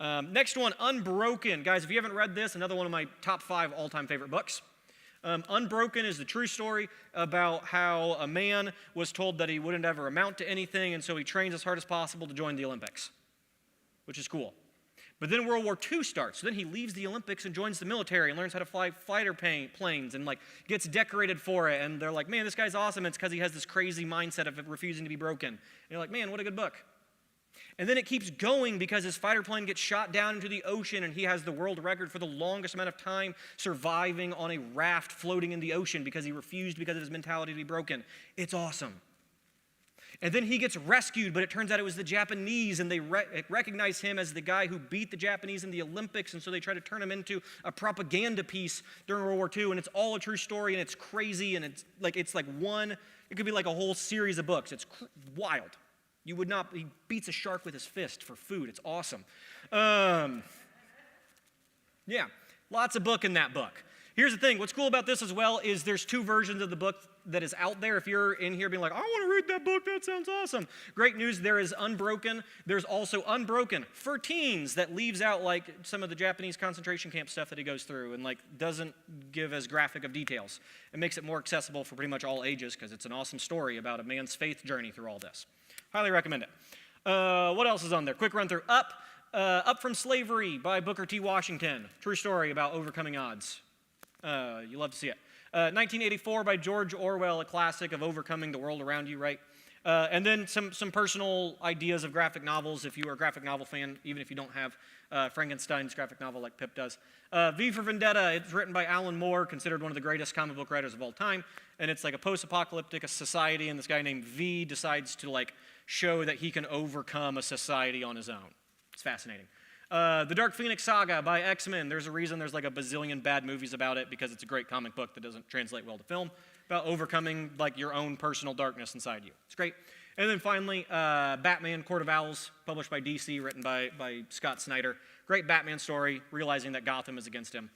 Next one, Unbroken. Guys, if you haven't read this, another one of my top 5 all-time favorite books. Unbroken is the true story about how a man was told that he wouldn't ever amount to anything, and so he trains as hard as possible to join the Olympics, which is cool. But then World War II starts. So then he leaves the Olympics and joins the military and learns how to fly fighter planes and gets decorated for it. And they're like, man, this guy's awesome. It's because he has this crazy mindset of refusing to be broken. And you're like, man, what a good book. And then it keeps going because his fighter plane gets shot down into the ocean and he has the world record for the longest amount of time surviving on a raft floating in the ocean because he refused because of his mentality to be broken. It's awesome. And then he gets rescued, but it turns out it was the Japanese, and they recognize him as the guy who beat the Japanese in the Olympics, and so they try to turn him into a propaganda piece during World War II, and it's all a true story, and it's crazy, and it could be like a whole series of books. It's wild. He beats a shark with his fist for food. It's awesome. Yeah, lots of book in that book. Here's the thing. What's cool about this as well is there's 2 versions of the book that is out there. If you're in here being like, I want to read that book, that sounds awesome. Great news, there is Unbroken. There's also Unbroken for teens that leaves out some of the Japanese concentration camp stuff that he goes through and doesn't give as graphic of details. It makes it more accessible for pretty much all ages because it's an awesome story about a man's faith journey through all this. Highly recommend it. What else is on there? Quick run through. Up from Slavery by Booker T. Washington. True story about overcoming odds. You love to see it. 1984 by George Orwell, a classic of overcoming the world around you, right? And then some personal ideas of graphic novels, if you are a graphic novel fan, even if you don't have Frankenstein's graphic novel like Pip does. V for Vendetta, it's written by Alan Moore, considered one of the greatest comic book writers of all time. And it's like a post-apocalyptic society, and this guy named V decides to show that he can overcome a society on his own. It's fascinating. The Dark Phoenix Saga by X-Men. There's a reason there's a bazillion bad movies about it because it's a great comic book that doesn't translate well to film, about overcoming your own personal darkness inside you. It's great. And then finally, Batman Court of Owls, published by DC, written by Scott Snyder. Great Batman story, realizing that Gotham is against him.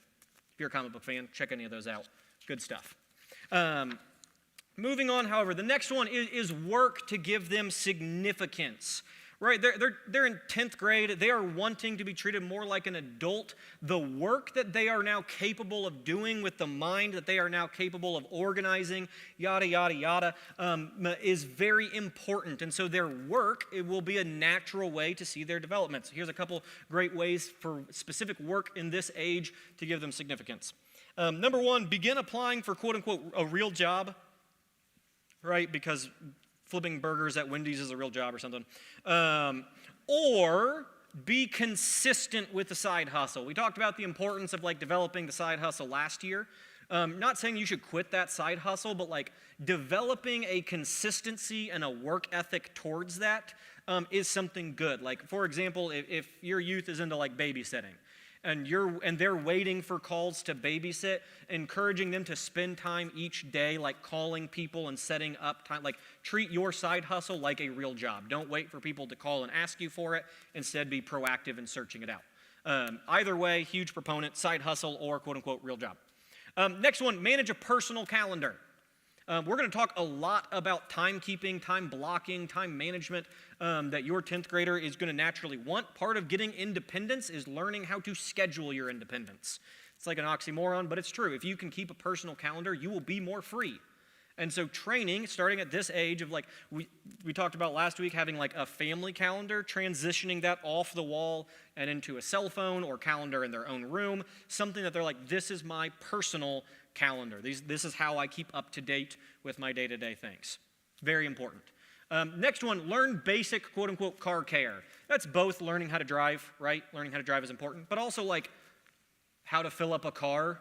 If you're a comic book fan, check any of those out. Good stuff. Moving on, however, the next one is work to give them significance. Right, they're in 10th grade. They are wanting to be treated more like an adult. The work that they are now capable of doing with the mind that they are now capable of organizing, yada, yada, yada, is very important. And so their work, it will be a natural way to see their development. So here's a couple great ways for specific work in this age to give them significance. Number 1, begin applying for quote-unquote a real job, right, because flipping burgers at Wendy's is a real job or something. Or be consistent with the side hustle. We talked about the importance of developing the side hustle last year. Not saying you should quit that side hustle, but developing a consistency and a work ethic towards that is something good. For example, if your youth is into babysitting, and they're waiting for calls to babysit, encouraging them to spend time each day, calling people and setting up time, treat your side hustle like a real job. Don't wait for people to call and ask you for it. Instead, be proactive in searching it out. Either way, huge proponent, side hustle or quote-unquote real job. Next one, manage a personal calendar. We're going to talk a lot about timekeeping, time blocking, time management that your 10th grader is going to naturally want. Part of getting independence is learning how to schedule your independence. It's like an oxymoron, but it's true. If you can keep a personal calendar, you will be more free. And so training, starting at this age of like, we talked about last week, having like a family calendar, transitioning that off the wall and into a cell phone or calendar in their own room, something that they're like, this is my personal calendar. This is how I keep up to date with my day-to-day things. Very important. Next one, learn basic quote-unquote car care. That's both learning how to drive, right? Learning how to drive is important, but also like how to fill up a car.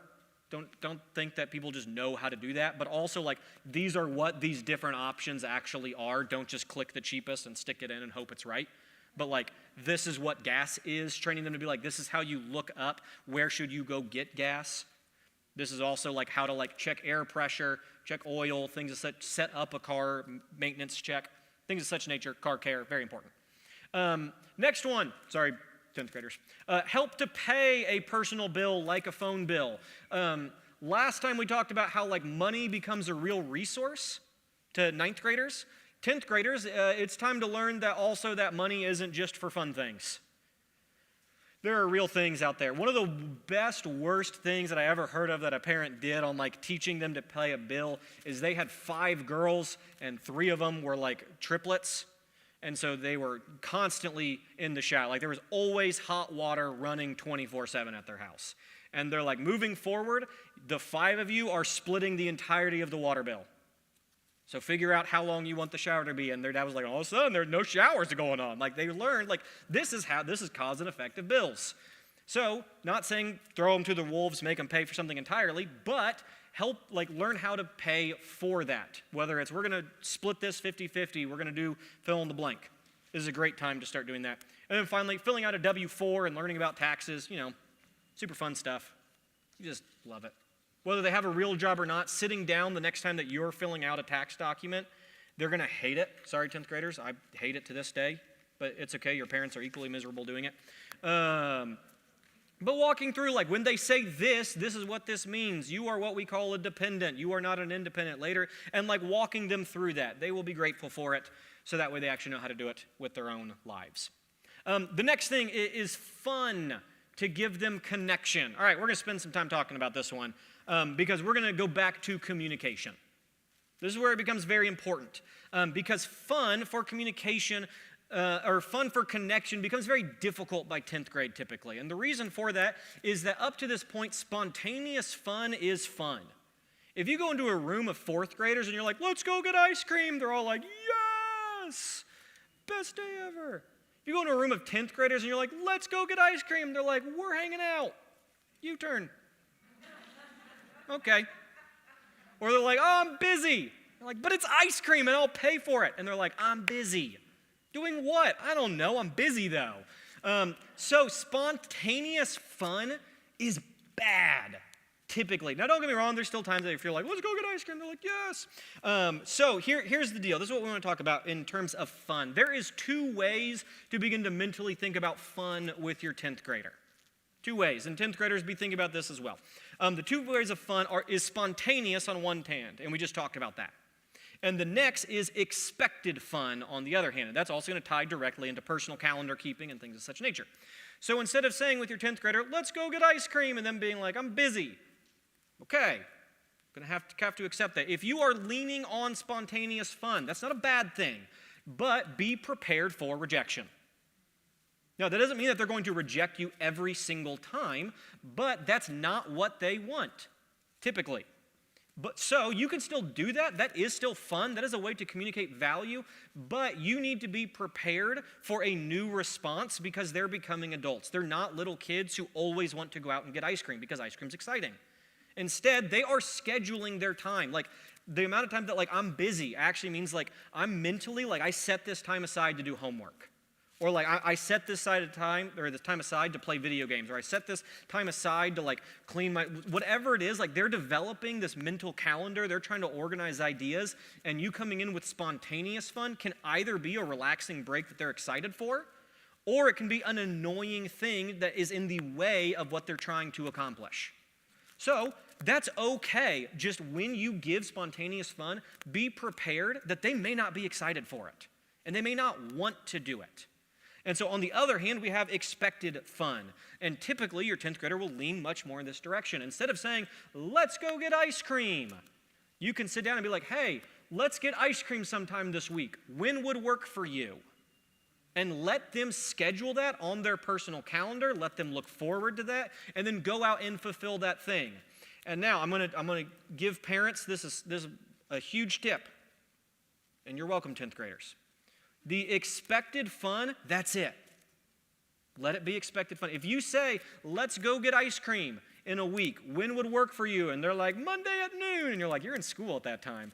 Don't think that people just know how to do that, but also like these are what these different options actually are. Don't just click the cheapest and stick it in and hope it's right. But like this is what gas is, training them to be like this is how you look up where should you go get gas. This is also like how to like check air pressure, check oil, things of such, set up a car maintenance check, things of such nature, car care, very important. Next one, sorry, 10th graders. Help to pay a personal bill like a phone bill. Last time we talked about how like money becomes a real resource to 9th graders. 10th graders, it's time to learn that also that money isn't just for fun things. There are real things out there. One of the best, worst things that I ever heard of that a parent did on like teaching them to pay a bill is they had 5 girls and 3 of them were like triplets. And so they were constantly in the shower. Like there was always hot water running 24/7 at their house. And they're like, moving forward, the 5 of you are splitting the entirety of the water bill. So figure out how long you want the shower to be. And their dad was like, all of a sudden, there are no showers going on. Like they learned, like this is cause and effect of bills. So not saying throw them to the wolves, make them pay for something entirely, but help like learn how to pay for that. Whether it's we're going to split this 50-50, we're going to do fill in the blank. This is a great time to start doing that. And then finally, filling out a W-4 and learning about taxes, super fun stuff. You just love it. Whether they have a real job or not, sitting down the next time that you're filling out a tax document, they're going to hate it. Sorry, 10th graders, I hate it to this day, but it's okay. Your parents are equally miserable doing it. But walking through, like when they say this is what this means. You are what we call a dependent. You are not an independent later. And like walking them through that. They will be grateful for it, so that way they actually know how to do it with their own lives. The next thing is fun, to give them connection. All right, we're going to spend some time talking about this one because we're going to go back to communication. This is where it becomes very important because fun for communication or fun for connection becomes very difficult by 10th grade typically. And the reason for that is that up to this point, spontaneous fun is fun. If you go into a room of 4th graders and you're like, let's go get ice cream, they're all like, yes, best day ever. If you go into a room of 10th graders and you're like, let's go get ice cream, they're like, we're hanging out. U-turn. Okay. Or they're like, oh, I'm busy. They're like, but it's ice cream and I'll pay for it. And they're like, I'm busy. Doing what? I don't know. I'm busy though. So spontaneous fun is bad, typically. Now don't get me wrong, there's still times that you feel like, let's go get ice cream. They're like, yes. So here's the deal. This is what we want to talk about in terms of fun. There is 2 ways to begin to mentally think about fun with your 10th grader. 2 ways, and 10th graders be thinking about this as well. The 2 ways of fun is spontaneous on one hand, and we just talked about that. And the next is expected fun on the other hand, and that's also going to tie directly into personal calendar keeping and things of such nature. So instead of saying with your 10th grader, let's go get ice cream, and then being like, I'm busy. Okay, going to have to accept that. If you are leaning on spontaneous fun, that's not a bad thing, but be prepared for rejection. Now, that doesn't mean that they're going to reject you every single time, but that's not what they want, typically. But so you can still do that. That is still fun. That is a way to communicate value, but you need to be prepared for a new response because they're becoming adults. They're not little kids who always want to go out and get ice cream because ice cream's exciting. Instead, they are scheduling their time. Like the amount of time that like I'm busy actually means like I'm mentally, like I set this time aside to do homework. Or like I set this time aside to play video games, or I set this time aside to like clean my, whatever it is, like they're developing this mental calendar, they're trying to organize ideas, and you coming in with spontaneous fun can either be a relaxing break that they're excited for, or it can be an annoying thing that is in the way of what they're trying to accomplish. So that's okay, just when you give spontaneous fun, be prepared that they may not be excited for it, and they may not want to do it. And so on the other hand, we have expected fun. And typically, your 10th grader will lean much more in this direction. Instead of saying, let's go get ice cream, You can sit down and be like, hey, let's get ice cream sometime this week. When would work for you? And let them schedule that on their personal calendar. Let them look forward to that, and then go out and fulfill that thing. And now I'm gonna give parents, this is a huge tip, and you're welcome, 10th graders. The expected fun, that's it. Let it be expected fun. If you say, let's go get ice cream in a week, when would work for you? And they're like, Monday at noon. And you're like, you're in school at that time.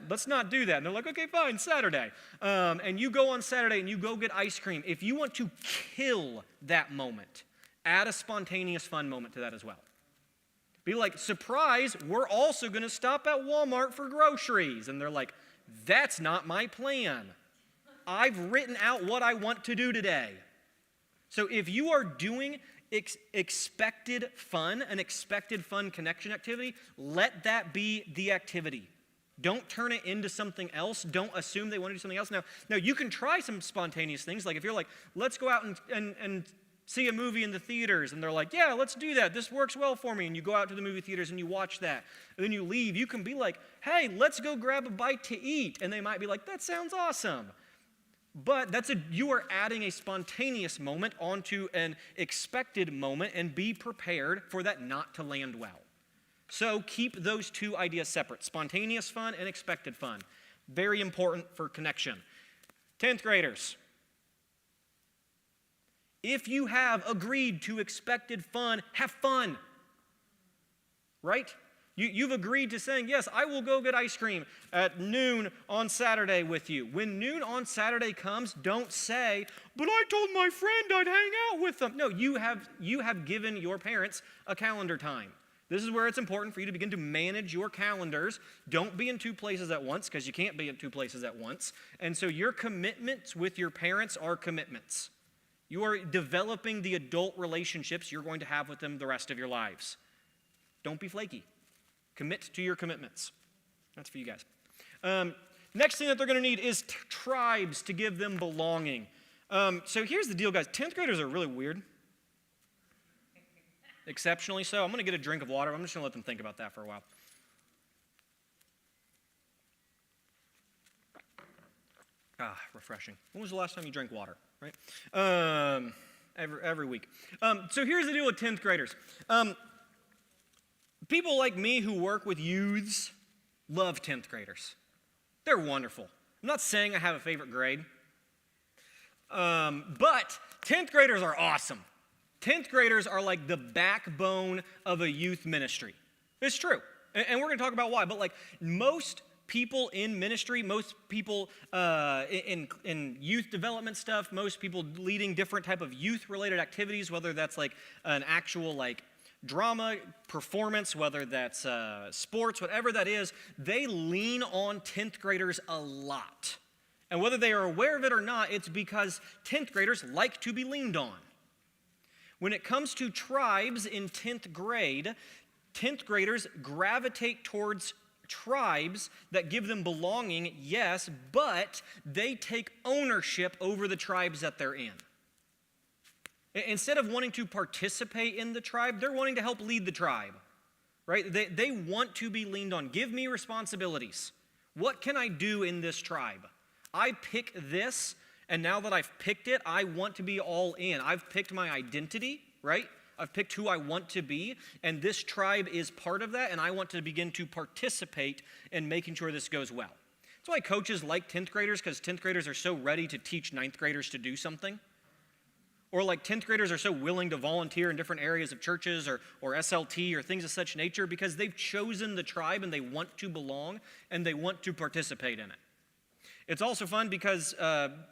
Let's not do that. And they're like, okay, fine, Saturday. And you go on Saturday and you go get ice cream. If you want to kill that moment, add a spontaneous fun moment to that as well. Be like, surprise, we're also going to stop at Walmart for groceries. And they're like, that's not my plan. I've written out what I want to do today. So if you are doing expected fun, an expected fun connection activity, let that be the activity. Don't turn it into something else. Don't assume they want to do something else. Now you can try some spontaneous things. Like if you're like, let's go out and see a movie in the theaters. And they're like, yeah, let's do that. This works well for me. And you go out to the movie theaters and you watch that. And then you leave. You can be like, hey, let's go grab a bite to eat. And they might be like, that sounds awesome. But you are adding a spontaneous moment onto an expected moment, and be prepared for that not to land well. So keep those two ideas separate, spontaneous fun and expected fun. Very important for connection. 10th graders, if you have agreed to expected fun, have fun, right? You've agreed to saying, yes, I will go get ice cream at noon on Saturday with you. When noon on Saturday comes, don't say, but I told my friend I'd hang out with them. No, you have given your parents a calendar time. This is where it's important for you to begin to manage your calendars. Don't be in two places at once, because you can't be in two places at once. And so your commitments with your parents are commitments. You are developing the adult relationships you're going to have with them the rest of your lives. Don't be flaky. Commit to your commitments. That's for you guys. Next thing that they're going to need is tribes to give them belonging. So here's the deal, guys. 10th graders are really weird. Exceptionally so. I'm going to get a drink of water. I'm just going to let them think about that for a while. Refreshing. When was the last time you drank water? Right? Every week. So here's the deal with 10th graders. People like me who work with youths love 10th graders. They're wonderful. I'm not saying I have a favorite grade, but 10th graders are awesome. 10th graders are like the backbone of a youth ministry. It's true. And we're going to talk about why. But like most people in ministry, most people in youth development stuff, most people leading different type of youth-related activities, whether that's like an actual like drama, performance, whether that's sports, whatever that is, they lean on 10th graders a lot. And whether they are aware of it or not, it's because 10th graders like to be leaned on. When it comes to tribes in 10th grade, 10th graders gravitate towards tribes that give them belonging, yes, but they take ownership over the tribes that they're in. Instead of wanting to participate in the tribe, they're wanting to help lead the tribe, right? They want to be leaned on. Give me responsibilities. What can I do in this tribe? I pick this, and now that I've picked it, I want to be all in. I've picked my identity, right? I've picked who I want to be, and this tribe is part of that, and I want to begin to participate in making sure this goes well. That's why coaches like 10th graders, because 10th graders are so ready to teach 9th graders to do something. Or like 10th graders are so willing to volunteer in different areas of churches or SLT or things of such nature because they've chosen the tribe and they want to belong and they want to participate in it. It's also fun because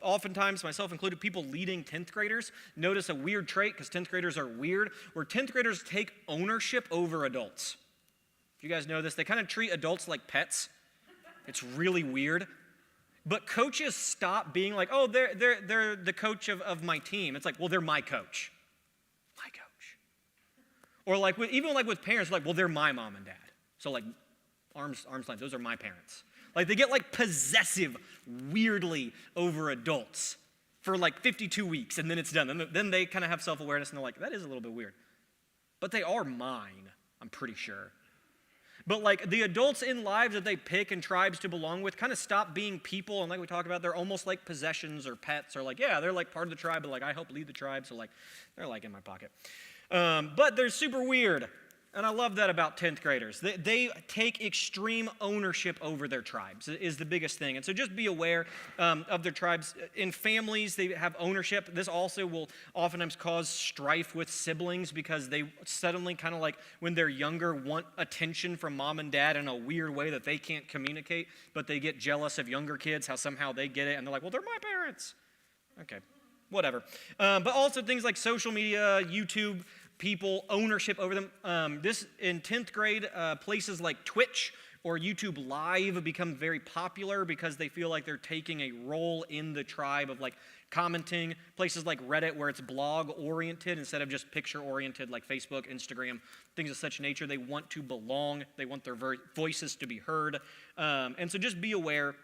oftentimes, myself included, people leading 10th graders notice a weird trait, because 10th graders are weird, where 10th graders take ownership over adults. If you guys know this, they kind of treat adults like pets. It's really weird. But coaches stop being like, oh, they're the coach of my team. It's like, well, they're my coach. My coach. Or like, even like with parents, like, well, they're my mom and dad. So like, arm's length, those are my parents. Like they get like possessive weirdly over adults for like 52 weeks and then it's done. Then they kind of have self-awareness and they're like, that is a little bit weird. But they are mine, I'm pretty sure. But like the adults in lives that they pick and tribes to belong with kind of stop being people. And like we talked about, they're almost like possessions or pets, or like, yeah, they're like part of the tribe, but like I help lead the tribe. So like they're like in my pocket. But they're super weird. And I love that about 10th graders. They take extreme ownership over their tribes is the biggest thing. And so just be aware of their tribes. In families, they have ownership. This also will oftentimes cause strife with siblings because they suddenly kind of like when they're younger want attention from mom and dad in a weird way that they can't communicate, but they get jealous of younger kids, how somehow they get it. And they're like, well, they're my parents. Okay, whatever. But also things like social media, YouTube, people, ownership over them. This in 10th grade, places like Twitch or YouTube Live become very popular because they feel like they're taking a role in the tribe of like commenting. Places like Reddit where it's blog oriented instead of just picture oriented like Facebook, Instagram, things of such nature. They want to belong. They want their voices to be heard. And so just be aware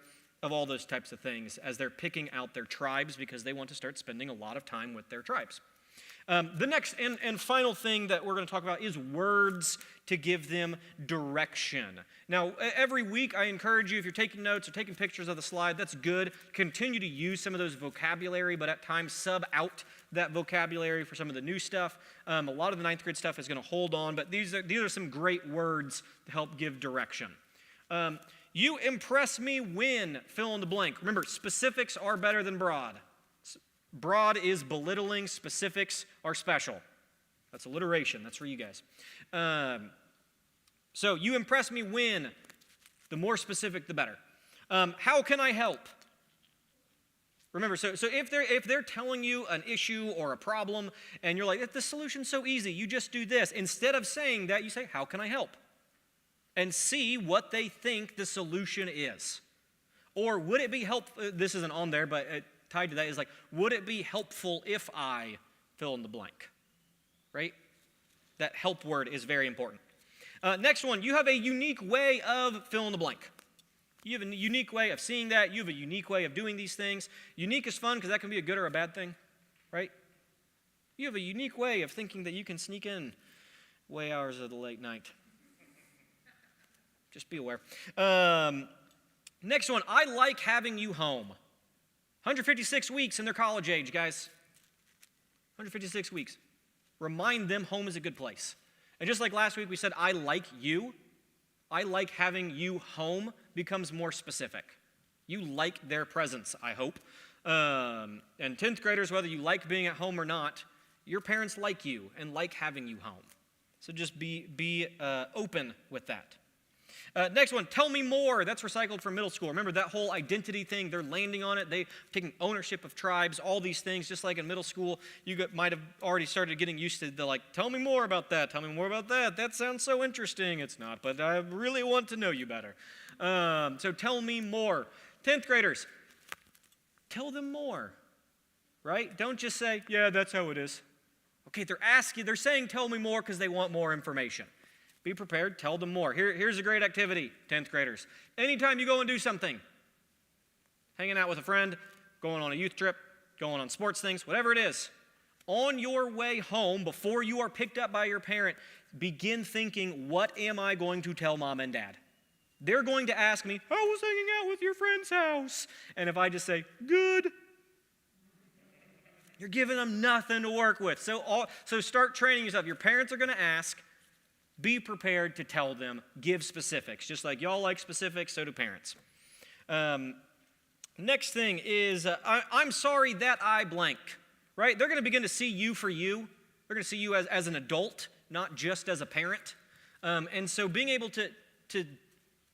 of all those types of things as they're picking out their tribes because they want to start spending a lot of time with their tribes. The next and final thing that we're going to talk about is words to give them direction. Now, every week I encourage you, if you're taking notes or taking pictures of the slide, that's good. Continue to use some of those vocabulary, but at times sub out that vocabulary for some of the new stuff. A lot of the 9th grade stuff is going to hold on, but these are some great words to help give direction. You impress me when, fill in the blank. Remember, specifics are better than broad. Broad is belittling, specifics are special. That's alliteration, that's for you guys. So you impress me when, the more specific, the better. How can I help? Remember, so if they're telling you an issue or a problem, and you're like, the solution's so easy, you just do this. Instead of saying that, you say, how can I help? And see what they think the solution is. Or would it be helpful, this isn't on there, but tied to that is like, would it be helpful if I fill in the blank, right? That help word is very important. Next one, you have a unique way of fill in the blank. You have a unique way of seeing that. You have a unique way of doing these things. Unique is fun because that can be a good or a bad thing, right? You have a unique way of thinking that you can sneak in way hours of the late night. Just be aware. Next one, I like having you home. 156 weeks in their college age, guys. 156 weeks. Remind them home is a good place. And just like last week we said, I like you. I like having you home becomes more specific. You like their presence, I hope. And 10th graders, whether you like being at home or not, your parents like you and like having you home. So just be open with that. Next one, tell me more. That's recycled from middle school. Remember that whole identity thing? They're landing on it. They've taken ownership of tribes, all these things. Just like in middle school, you might have already started getting used to the like, tell me more about that. Tell me more about that. That sounds so interesting. It's not, but I really want to know you better. So tell me more. 10th graders, tell them more, right? Don't just say, yeah, that's how it is. Okay, they're saying tell me more because they want more information. Be prepared, tell them more. Here's a great activity, 10th graders. Anytime you go and do something, hanging out with a friend, going on a youth trip, going on sports things, whatever it is, on your way home, before you are picked up by your parent, begin thinking, what am I going to tell mom and dad? They're going to ask me, I was hanging out with your friend's house. And if I just say, good, you're giving them nothing to work with. So start training yourself. Your parents are going to ask. Be prepared to tell them, give specifics. Just like y'all like specifics, so do parents. Next thing is, I'm sorry that I blank, right? They're going to begin to see you for you. They're going to see you as an adult, not just as a parent. And so being able to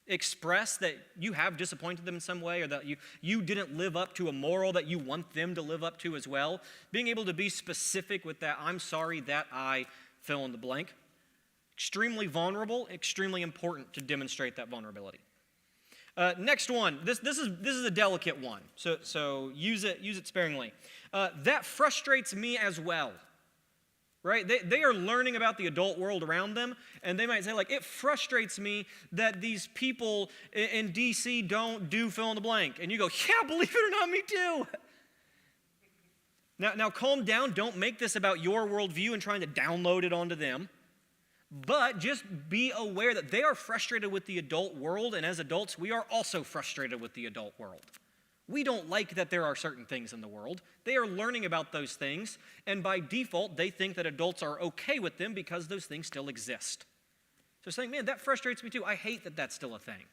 express that you have disappointed them in some way or that you didn't live up to a moral that you want them to live up to as well, being able to be specific with that, I'm sorry that I fill in the blank. Extremely vulnerable, extremely important to demonstrate that vulnerability. Next one, this is a delicate one, so use it sparingly. That frustrates me as well, right? They are learning about the adult world around them, and they might say, like, it frustrates me that these people in D.C. don't do fill in the blank. And you go, yeah, believe it or not, me too. Now calm down. Don't make this about your worldview and trying to download it onto them. But just be aware that they are frustrated with the adult world, and as adults, we are also frustrated with the adult world. We don't like that there are certain things in the world. They are learning about those things, and by default, they think that adults are okay with them because those things still exist. So saying, man, that frustrates me too. I hate that that's still a thing.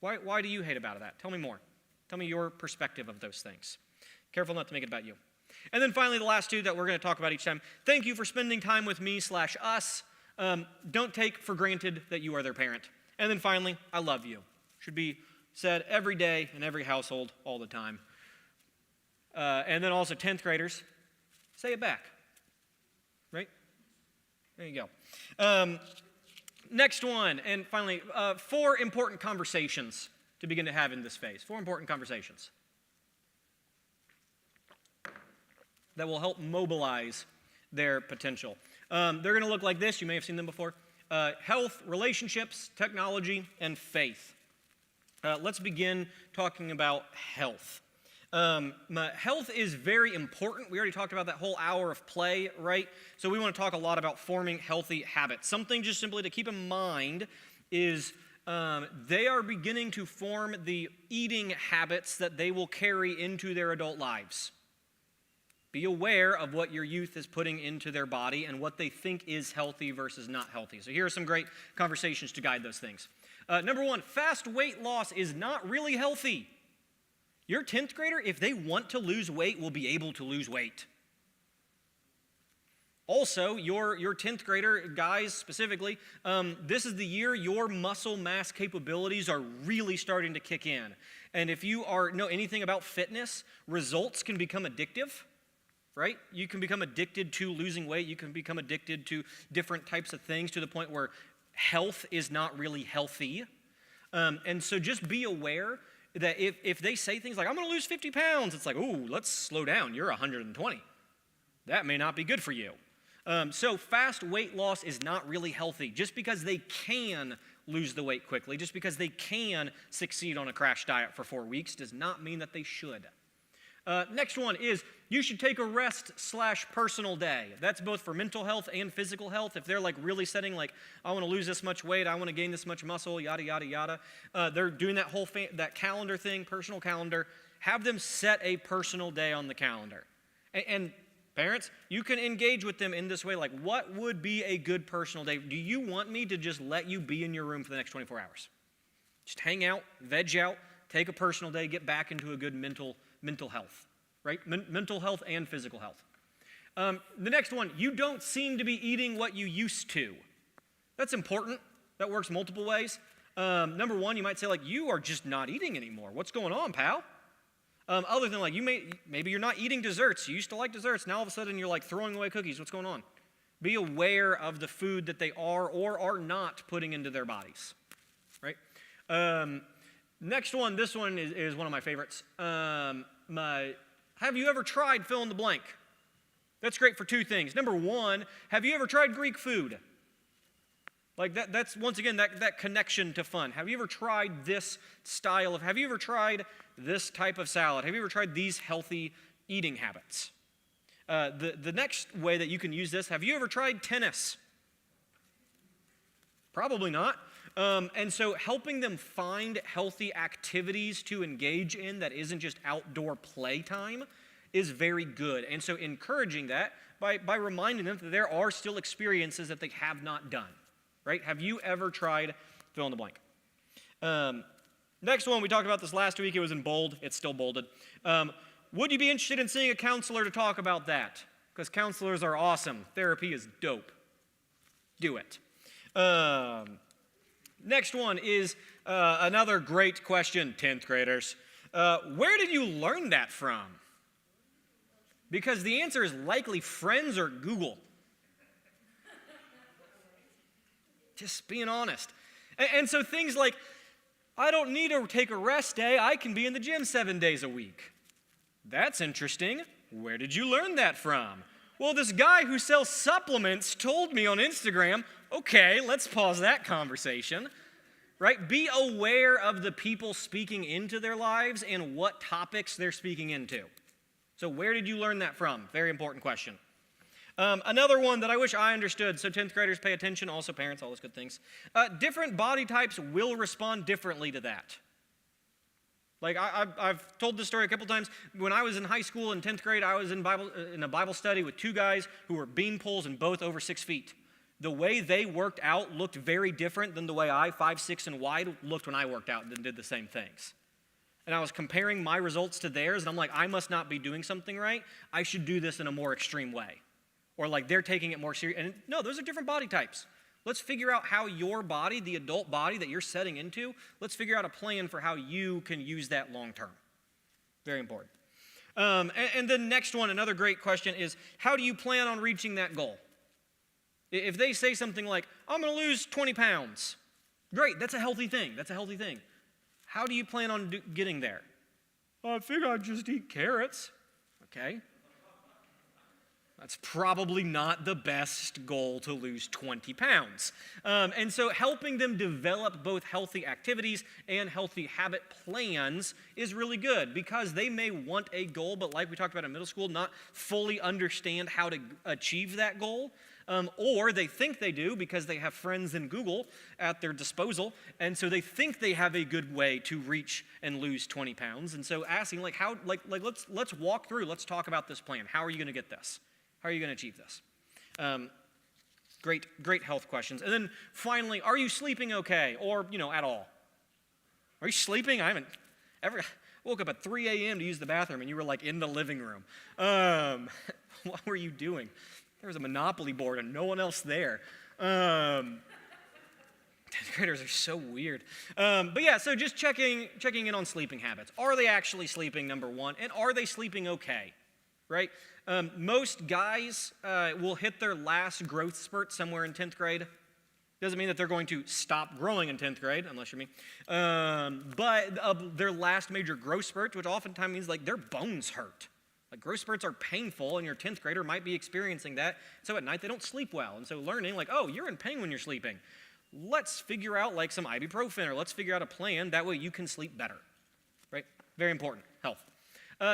Why do you hate about that? Tell me more. Tell me your perspective of those things. Careful not to make it about you. And then finally, the last two that we're going to talk about each time. Thank you for spending time with me/us. Don't take for granted that you are their parent. And then finally, I love you. Should be said every day in every household all the time. And then also 10th graders, say it back. Right? There you go. Next one, and finally, 4 important conversations to begin to have in this phase. 4 important conversations that will help mobilize their potential. They're going to look like this. You may have seen them before. Health, relationships, technology, and faith. Let's begin talking about health. Health is very important. We already talked about that whole hour of play, right? So we want to talk a lot about forming healthy habits. Something just simply to keep in mind is they are beginning to form the eating habits that they will carry into their adult lives. Be aware of what your youth is putting into their body and what they think is healthy versus not healthy. So here are some great conversations to guide those things. Number 1, fast weight loss is not really healthy. Your 10th grader, if they want to lose weight, will be able to lose weight. Also, your 10th grader, guys specifically, this is the year your muscle mass capabilities are really starting to kick in. And if you know anything about fitness, results can become addictive, right? You can become addicted to losing weight. You can become addicted to different types of things to the point where health is not really healthy. And so just be aware that if they say things like, I'm going to lose 50 pounds, it's like, ooh, let's slow down. You're 120. That may not be good for you. So fast weight loss is not really healthy. Just because they can lose the weight quickly, just because they can succeed on a crash diet for 4 weeks, does not mean that they should. Next one is you should take a rest/personal day. That's both for mental health and physical health. If they're like really setting like, I want to lose this much weight, I want to gain this much muscle, yada, yada, yada. They're doing that whole that calendar thing, personal calendar. Have them set a personal day on the calendar. And parents, you can engage with them in this way. Like, what would be a good personal day? Do you want me to just let you be in your room for the next 24 hours? Just hang out, veg out, take a personal day, get back into a good mental health, right? Mental health and physical health. The next one, you don't seem to be eating what you used to. That's important. That works multiple ways. Number 1, you might say, like, you are just not eating anymore. What's going on, pal? Other than, like, maybe you're not eating desserts. You used to like desserts. Now all of a sudden you're, like, throwing away cookies. What's going on? Be aware of the food that they are or are not putting into their bodies, right? Next one, this one is one of my favorites. Have you ever tried fill in the blank? That's great for 2 things. Number 1, have you ever tried Greek food? Like that's once again, that connection to fun. Have you ever tried this style have you ever tried this type of salad? Have you ever tried these healthy eating habits? The next way that you can use this, have you ever tried tennis? Probably not. And so helping them find healthy activities to engage in that isn't just outdoor playtime is very good. And so encouraging that by reminding them that there are still experiences that they have not done, right? Have you ever tried fill in the blank? Next one, we talked about this last week. It was in bold. It's still bolded. Would you be interested in seeing a counselor to talk about that? Because counselors are awesome. Therapy is dope. Do it. Next one is another great question, 10th graders. Where did you learn that from? Because the answer is likely friends or Google. Just being honest. And so things like, I don't need to take a rest day. I can be in the gym 7 days a week. That's interesting. Where did you learn that from? Well, this guy who sells supplements told me on Instagram. Okay, let's pause that conversation, right? Be aware of the people speaking into their lives and what topics they're speaking into. So where did you learn that from? Very important question. Another one that I wish I understood, so 10th graders pay attention, also parents, all those good things. Different body types will respond differently to that. Like I've told this story a couple times. When I was in high school in 10th grade, I was in a Bible study with two guys who were bean poles and both over 6 feet. The way they worked out looked very different than the way I, 5'6" and wide, looked when I worked out and did the same things. And I was comparing my results to theirs, and I'm like, I must not be doing something right. I should do this in a more extreme way. Or like they're taking it more serious. And no, those are different body types. Let's figure out how your body, the adult body that you're setting into, let's figure out a plan for how you can use that long term. Very important. And the next one, another great question is, how do you plan on reaching that goal? If they say something like, I'm going to lose 20 pounds, great, that's a healthy thing. That's a healthy thing. How do you plan on getting there? I figure I'd just eat carrots. Okay. That's probably not the best goal to lose 20 pounds. And so helping them develop both healthy activities and healthy habit plans is really good because they may want a goal, but like we talked about in middle school, not fully understand how to achieve that goal. Or they think they do because they have friends in Google at their disposal, and so they think they have a good way to reach and lose 20 pounds. And so asking, let's walk through, let's talk about this plan. How are you going to get this? How are you going to achieve this? Great health questions. And then finally, are you sleeping okay or, at all? Are you sleeping? I haven't ever woke up at 3 a.m. to use the bathroom and you were like in the living room. What were you doing? There was a Monopoly board and no one else there. 10th graders are so weird. But yeah, so just checking in on sleeping habits. Are they actually sleeping, number one? And are they sleeping okay? Right? Most guys will hit their last growth spurt somewhere in 10th grade. Doesn't mean that they're going to stop growing in 10th grade, unless you're me. But their last major growth spurt, which oftentimes means like their bones hurt. Like growth spurts are painful, and your 10th grader might be experiencing that. So at night they don't sleep well. And so learning like, oh, you're in pain when you're sleeping. Let's figure out like some ibuprofen, or let's figure out a plan. That way you can sleep better. Right? Very important. Health.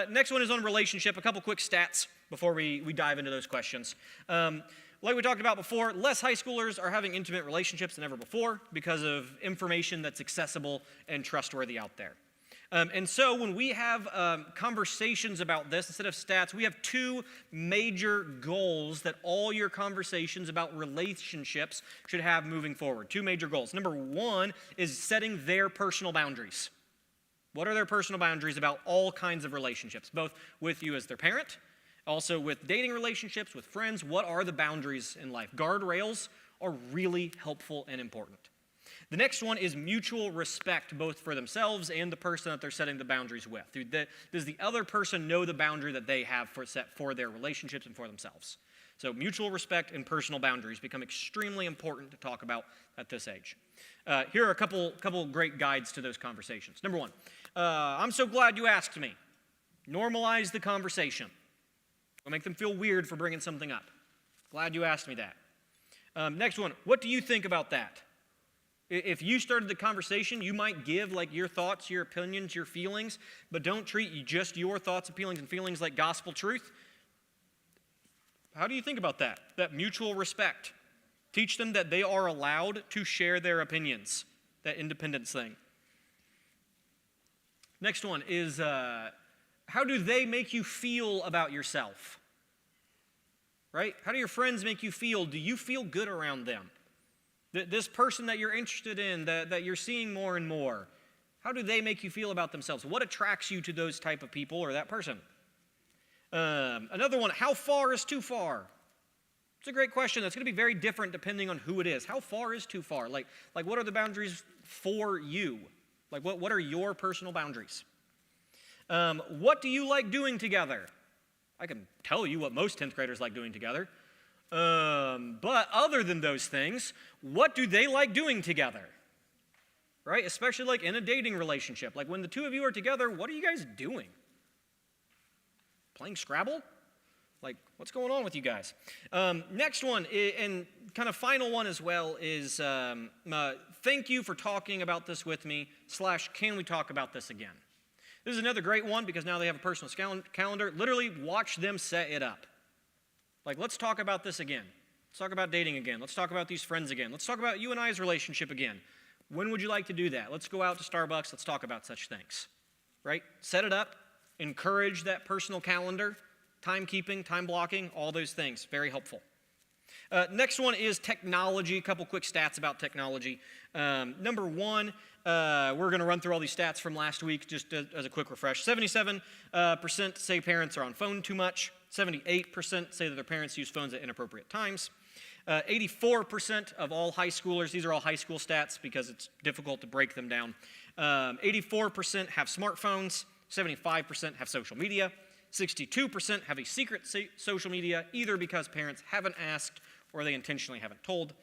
Next one is on relationship. A couple quick stats before we dive into those questions. Like we talked about before, less high schoolers are having intimate relationships than ever before because of information that's accessible and trustworthy out there. And so when we have conversations about this, instead of stats, we have two major goals that all your conversations about relationships should have moving forward. Two major goals. Number one is setting their personal boundaries. What are their personal boundaries about all kinds of relationships, both with you as their parent, also with dating relationships, with friends? What are the boundaries in life? Guardrails are really helpful and important. The next one is mutual respect, both for themselves and the person that they're setting the boundaries with. Does the other person know the boundary that they have set for their relationships and for themselves? So mutual respect and personal boundaries become extremely important to talk about at this age. Here are a couple great guides to those conversations. Number one, I'm so glad you asked me. Normalize the conversation. Don't make them feel weird for bringing something up. Glad you asked me that. Next one, what do you think about that? If you started the conversation, you might give like your thoughts, your opinions, your feelings, but don't treat just your thoughts, opinions, and feelings like gospel truth. How do you think about that? That mutual respect. Teach them that they are allowed to share their opinions, that independence thing. Next one is, how do they make you feel about yourself? Right? How do your friends make you feel? Do you feel good around them? This person that you're interested in, that you're seeing more and more, how do they make you feel about themselves? What attracts you to those type of people or that person? Another one, how far is too far? It's a great question. That's going to be very different depending on who it is. How far is too far? Like what are the boundaries for you? Like what are your personal boundaries? What do you like doing together? I can tell you what most 10th graders like doing together. But other than those things, what do they like doing together? Right? Especially like in a dating relationship. Like when the two of you are together, what are you guys doing? Playing Scrabble? Like, what's going on with you guys? Next one, and kind of final one as well, is thank you for talking about this with me, / can we talk about this again? This is another great one because now they have a personal calendar. Literally, watch them set it up. Like, let's talk about this again. Let's talk about dating again. Let's talk about these friends again. Let's talk about you and I's relationship again. When would you like to do that? Let's go out to Starbucks. Let's talk about such things, right? Set it up. Encourage that personal calendar, timekeeping, time blocking, all those things. Very helpful. Next one is technology. A couple quick stats about technology. Number one, we're going to run through all these stats from last week just as a quick refresh. 77% say parents are on phone too much. 78% say that their parents use phones at inappropriate times. 84% of all high schoolers, these are all high school stats because it's difficult to break them down. 84% have smartphones. 75% have social media. 62% have a secret social media, either because parents haven't asked or they intentionally haven't told.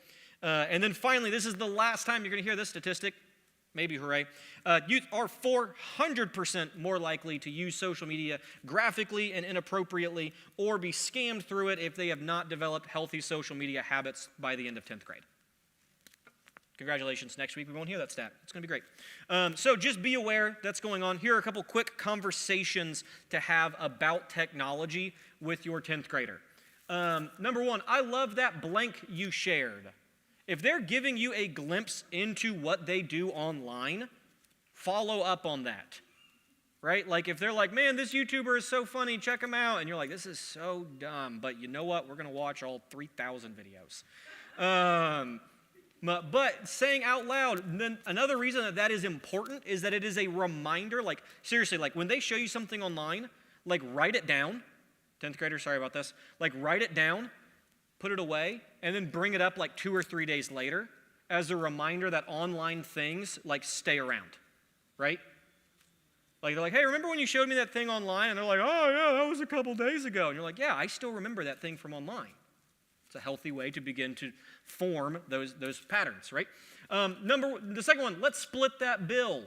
And then finally, this is the last time you're going to hear this statistic. Maybe hooray. Youth are 400% more likely to use social media graphically and inappropriately or be scammed through it if they have not developed healthy social media habits by the end of 10th grade. Congratulations. Next week we won't hear that stat. It's going to be great. So just be aware that's going on. Here are a couple quick conversations to have about technology with your 10th grader. Number one, I love that blank you shared. If they're giving you a glimpse into what they do online, follow up on that, right? Like if they're like, man, this YouTuber is so funny, check him out. And you're like, this is so dumb, but you know what? We're going to watch all 3,000 videos. But saying out loud, then another reason that that is important is that it is a reminder, like seriously, like when they show you something online, like write it down. 10th grader, sorry about this. Like write it down, put it away, and then bring it up like 2 or 3 days later as a reminder that online things like stay around, right? Like they're like, hey, remember when you showed me that thing online? And they're like, oh yeah, that was a couple days ago. And you're like, yeah, I still remember that thing from online. It's a healthy way to begin to form those patterns, right? The second one, let's split that bill.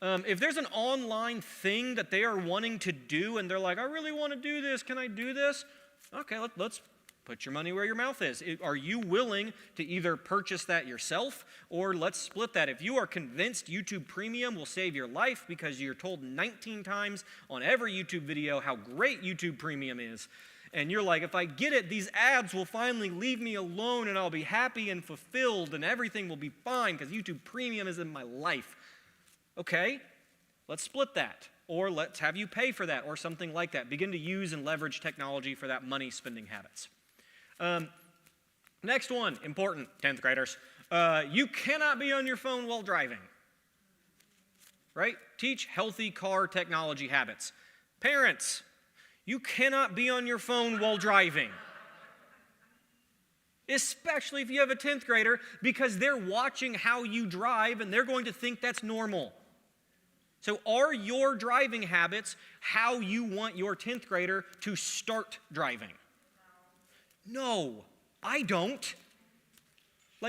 If there's an online thing that they are wanting to do and they're like, I really want to do this, can I do this? Okay, let's put your money where your mouth is. Are you willing to either purchase that yourself or let's split that? If you are convinced YouTube Premium will save your life because you're told 19 times on every YouTube video how great YouTube Premium is, and you're like, if I get it, these ads will finally leave me alone and I'll be happy and fulfilled and everything will be fine because YouTube Premium is in my life. Okay, let's split that. Or let's have you pay for that or something like that. Begin to use and leverage technology for that money spending habits. Next one, important, 10th graders. You cannot be on your phone while driving. Right? Teach healthy car technology habits. Parents, you cannot be on your phone while driving. Especially if you have a 10th grader, because they're watching how you drive and they're going to think that's normal. So are your driving habits how you want your 10th grader to start driving? No, I don't.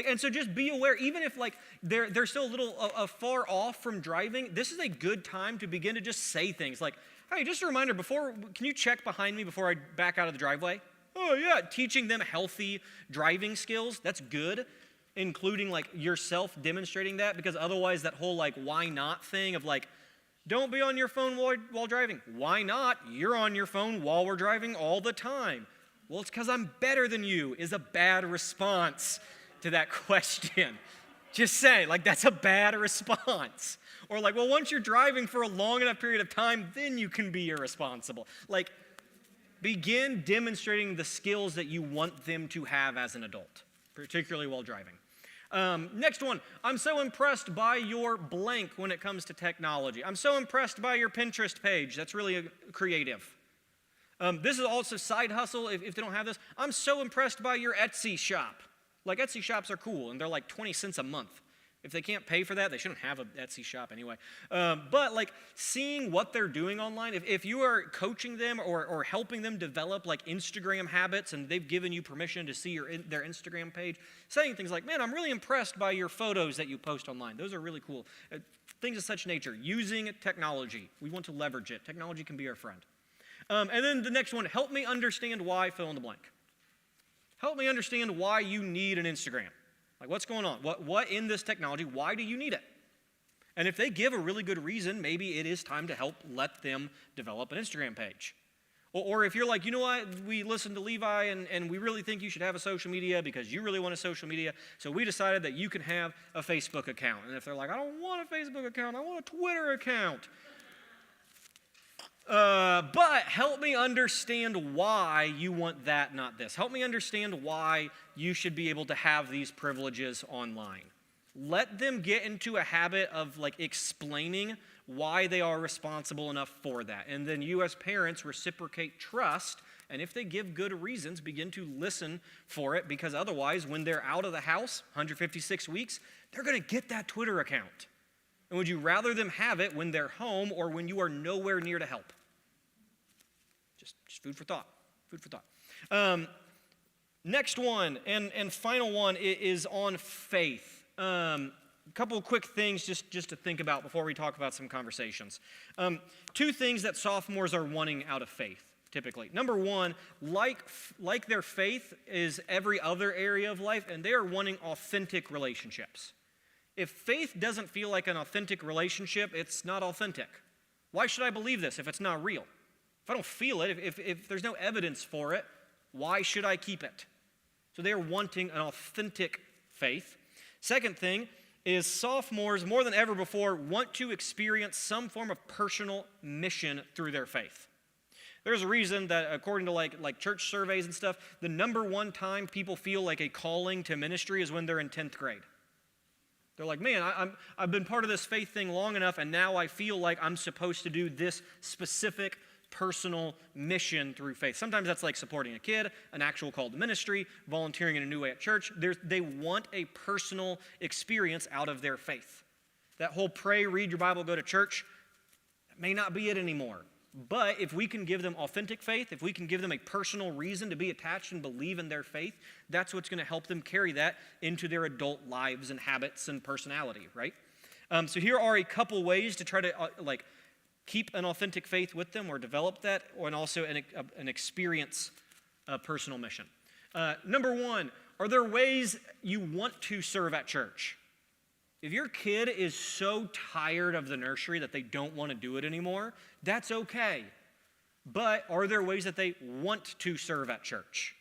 And so just be aware, even if they're still a little far off from driving, this is a good time to begin to just say things like, hey, just a reminder, can you check behind me before I back out of the driveway? Oh yeah, teaching them healthy driving skills, that's good, including yourself demonstrating that, because otherwise that whole why not thing of don't be on your phone while driving. Why not? You're on your phone while we're driving all the time. Well, it's because I'm better than you is a bad response to that question. Just saying, that's a bad response. Or well, once you're driving for a long enough period of time, then you can be irresponsible. Begin demonstrating the skills that you want them to have as an adult, particularly while driving. Next one, I'm so impressed by your blank when it comes to technology. I'm so impressed by your Pinterest page. That's really creative. This is also side hustle if they don't have this. I'm so impressed by your Etsy shop. Etsy shops are cool, and they're 20 cents a month. If they can't pay for that, they shouldn't have an Etsy shop anyway. But seeing what they're doing online, if you are coaching them or helping them develop Instagram habits and they've given you permission to see their Instagram page, saying things like, man, I'm really impressed by your photos that you post online. Those are really cool. Things of such nature. Using technology. We want to leverage it. Technology can be our friend. And then the next one, help me understand why fill in the blank. Help me understand why you need an Instagram. What's going on? What in this technology, why do you need it? And if they give a really good reason, maybe it is time to let them develop an Instagram page. Or if you're like, you know what, we listened to Levi and we really think you should have a social media because you really want a social media, so we decided that you can have a Facebook account. And if they're like, I don't want a Facebook account, I want a Twitter account. But help me understand why you want that, not this. Help me understand why you should be able to have these privileges online. Let them get into a habit of like explaining why they are responsible enough for that. And then you as parents reciprocate trust, and if they give good reasons, begin to listen for it, because otherwise, when they're out of the house, 156 weeks, they're going to get that Twitter account. And would you rather them have it when they're home or when you are nowhere near to help? Just food for thought. Food for thought. Next one and final one is on faith. A couple of quick things just to think about before we talk about some conversations. Two things that sophomores are wanting out of faith, typically. Number one, like their faith is every other area of life, and they are wanting authentic relationships. If faith doesn't feel like an authentic relationship, it's not authentic. Why should I believe this if it's not real? If I don't feel it, if there's no evidence for it, why should I keep it? So they are wanting an authentic faith. Second thing is sophomores, more than ever before, want to experience some form of personal mission through their faith. There's a reason that according to like church surveys and stuff, the number one time people feel like a calling to ministry is when they're in 10th grade. They're like, man, I've been part of this faith thing long enough, and now I feel like I'm supposed to do this specific personal mission through faith. Sometimes that's like supporting a kid, an actual call to ministry, volunteering in a new way at church. They want a personal experience out of their faith. That whole pray, read your Bible, go to church, that may not be it anymore. But if we can give them authentic faith, if we can give them a personal reason to be attached and believe in their faith, that's what's going to help them carry that into their adult lives and habits and personality, right? So here are a couple ways to try to keep an authentic faith with them or develop that, and also an experience personal mission. Number one, are there ways you want to serve at church? If your kid is so tired of the nursery that they don't want to do it anymore, that's okay. But are there ways that they want to serve at church?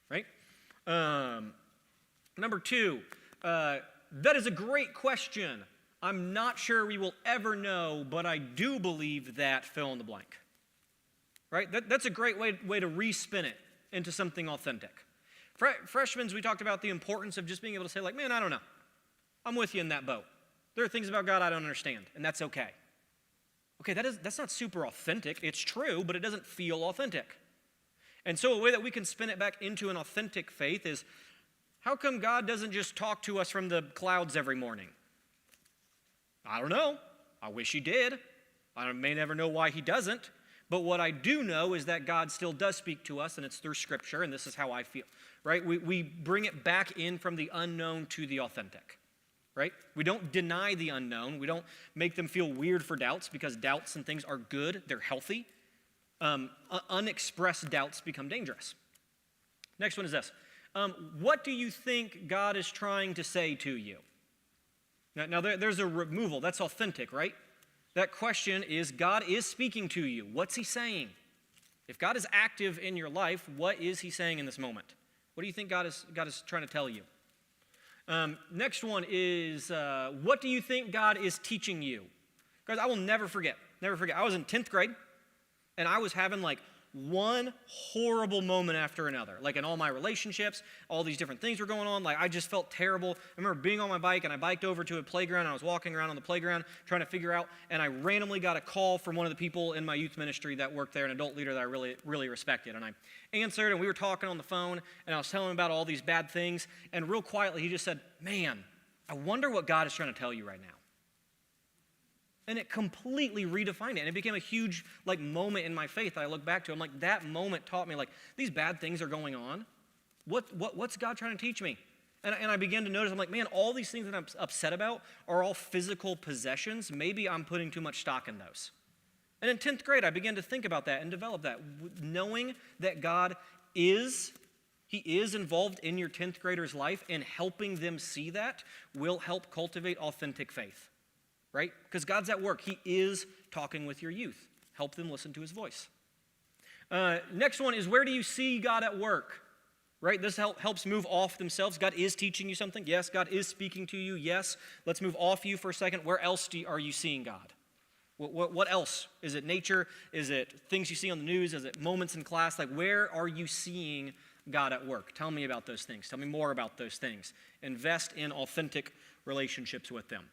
Right? Number two, that is a great question. I'm not sure we will ever know, but I do believe that fill in the blank. Right? That's a great way to respin it into something authentic. Freshmen, we talked about the importance of just being able to say, like, man, I don't know. I'm with you in that boat. There are things about God I don't understand, and that's okay. Okay, that's not super authentic. It's true, but it doesn't feel authentic. And so a way that we can spin it back into an authentic faith is, how come God doesn't just talk to us from the clouds every morning? I don't know. I wish he did. I may never know why he doesn't. But what I do know is that God still does speak to us, and it's through Scripture, and this is how I feel. Right? We bring it back in from the unknown to the authentic. Right? We don't deny the unknown. We don't make them feel weird for doubts, because doubts and things are good. They're healthy. Unexpressed doubts become dangerous. Next one is this. What do you think God is trying to say to you? Now there's a removal. That's authentic, right? That question is, God is speaking to you. What's he saying? If God is active in your life, what is he saying in this moment? What do you think God is trying to tell you? Next one is, what do you think God is teaching you? Guys, I will never forget. I was in 10th grade, and I was having like one horrible moment after another. Like in all my relationships, all these different things were going on. Like I just felt terrible. I remember being on my bike, and I biked over to a playground, and I was walking around on the playground trying to figure out, and I randomly got a call from one of the people in my youth ministry that worked there, an adult leader that I really, really respected. And I answered, and we were talking on the phone, and I was telling him about all these bad things, and real quietly he just said, man, I wonder what God is trying to tell you right now. And it completely redefined it. And it became a huge moment in my faith that I look back to. I'm like, that moment taught me, these bad things are going on. What's God trying to teach me? And I began to notice, I'm like, man, all these things that I'm upset about are all physical possessions. Maybe I'm putting too much stock in those. And in 10th grade, I began to think about that and develop that, knowing that God is involved in your 10th grader's life, and helping them see that will help cultivate authentic faith. Right? Because God's at work. He is talking with your youth. Help them listen to his voice. Next one is, where do you see God at work? Right? This helps move off themselves. God is teaching you something. Yes. God is speaking to you. Yes. Let's move off you for a second. Where else are you seeing God? What else? Is it nature? Is it things you see on the news? Is it moments in class? Like, where are you seeing God at work? Tell me about those things. Tell me more about those things. Invest in authentic relationships with them.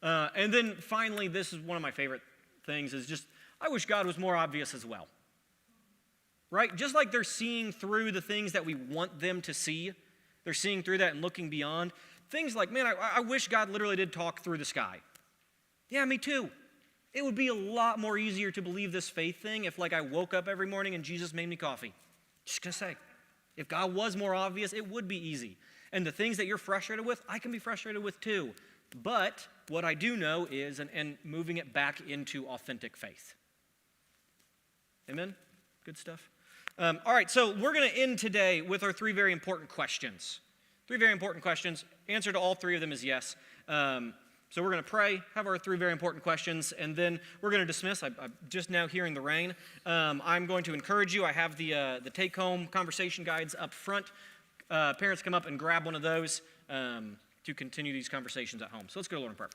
And then finally, this is one of my favorite things, is just, I wish God was more obvious as well. Right? Just like they're seeing through the things that we want them to see, they're seeing through that and looking beyond. Things like, man, I wish God literally did talk through the sky. Yeah, me too. It would be a lot more easier to believe this faith thing if, like, I woke up every morning and Jesus made me coffee. Just gonna say, if God was more obvious, it would be easy. And the things that you're frustrated with, I can be frustrated with too. But what I do know is, and moving it back into authentic faith. Amen? Good stuff. All right, so we're going to end today with our three very important questions. Three very important questions. Answer to all three of them is yes. So we're going to pray, have our three very important questions, and then we're going to dismiss. I'm just now hearing the rain. I'm going to encourage you. I have the take-home conversation guides up front. Parents, come up and grab one of those to continue these conversations at home. So let's go to Lord in prayer.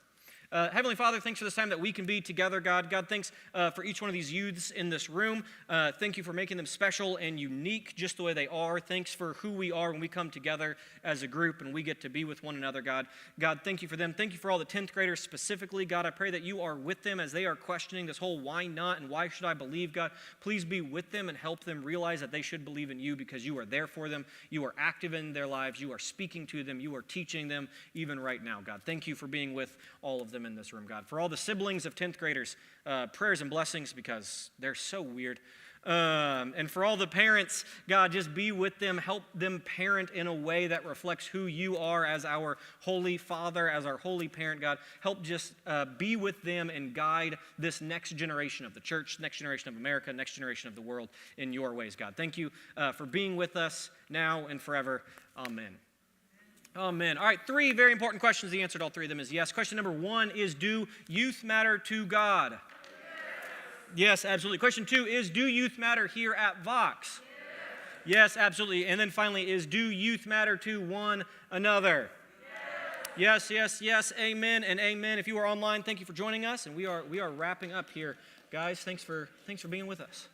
Heavenly Father, thanks for this time that we can be together, God. God, thanks for each one of these youths in this room. Thank you for making them special and unique just the way they are. Thanks for who we are when we come together as a group and we get to be with one another, God. God, thank you for them. Thank you for all the 10th graders specifically. God, I pray that you are with them as they are questioning this whole why not and why should I believe, God. Please be with them and help them realize that they should believe in you because you are there for them. You are active in their lives. You are speaking to them. You are teaching them even right now, God. Thank you for being with all of them in this room, God. For all the siblings of 10th graders, prayers and blessings because they're so weird. And for all the parents, God, just be with them. Help them parent in a way that reflects who you are as our holy Father, as our holy parent, God. Help just be with them and guide this next generation of the church, next generation of America, next generation of the world in your ways, God. Thank you for being with us now and forever. Amen. Amen. All right, three very important questions. The answer to all three of them is yes. Question number one is, do youth matter to God? Yes, absolutely. Question two is, do youth matter here at Vox? Yes, absolutely. And then finally is, do youth matter to one another? Yes, yes, yes. Amen and amen. If you are online, thank you for joining us. And we are wrapping up here. Guys, thanks for being with us.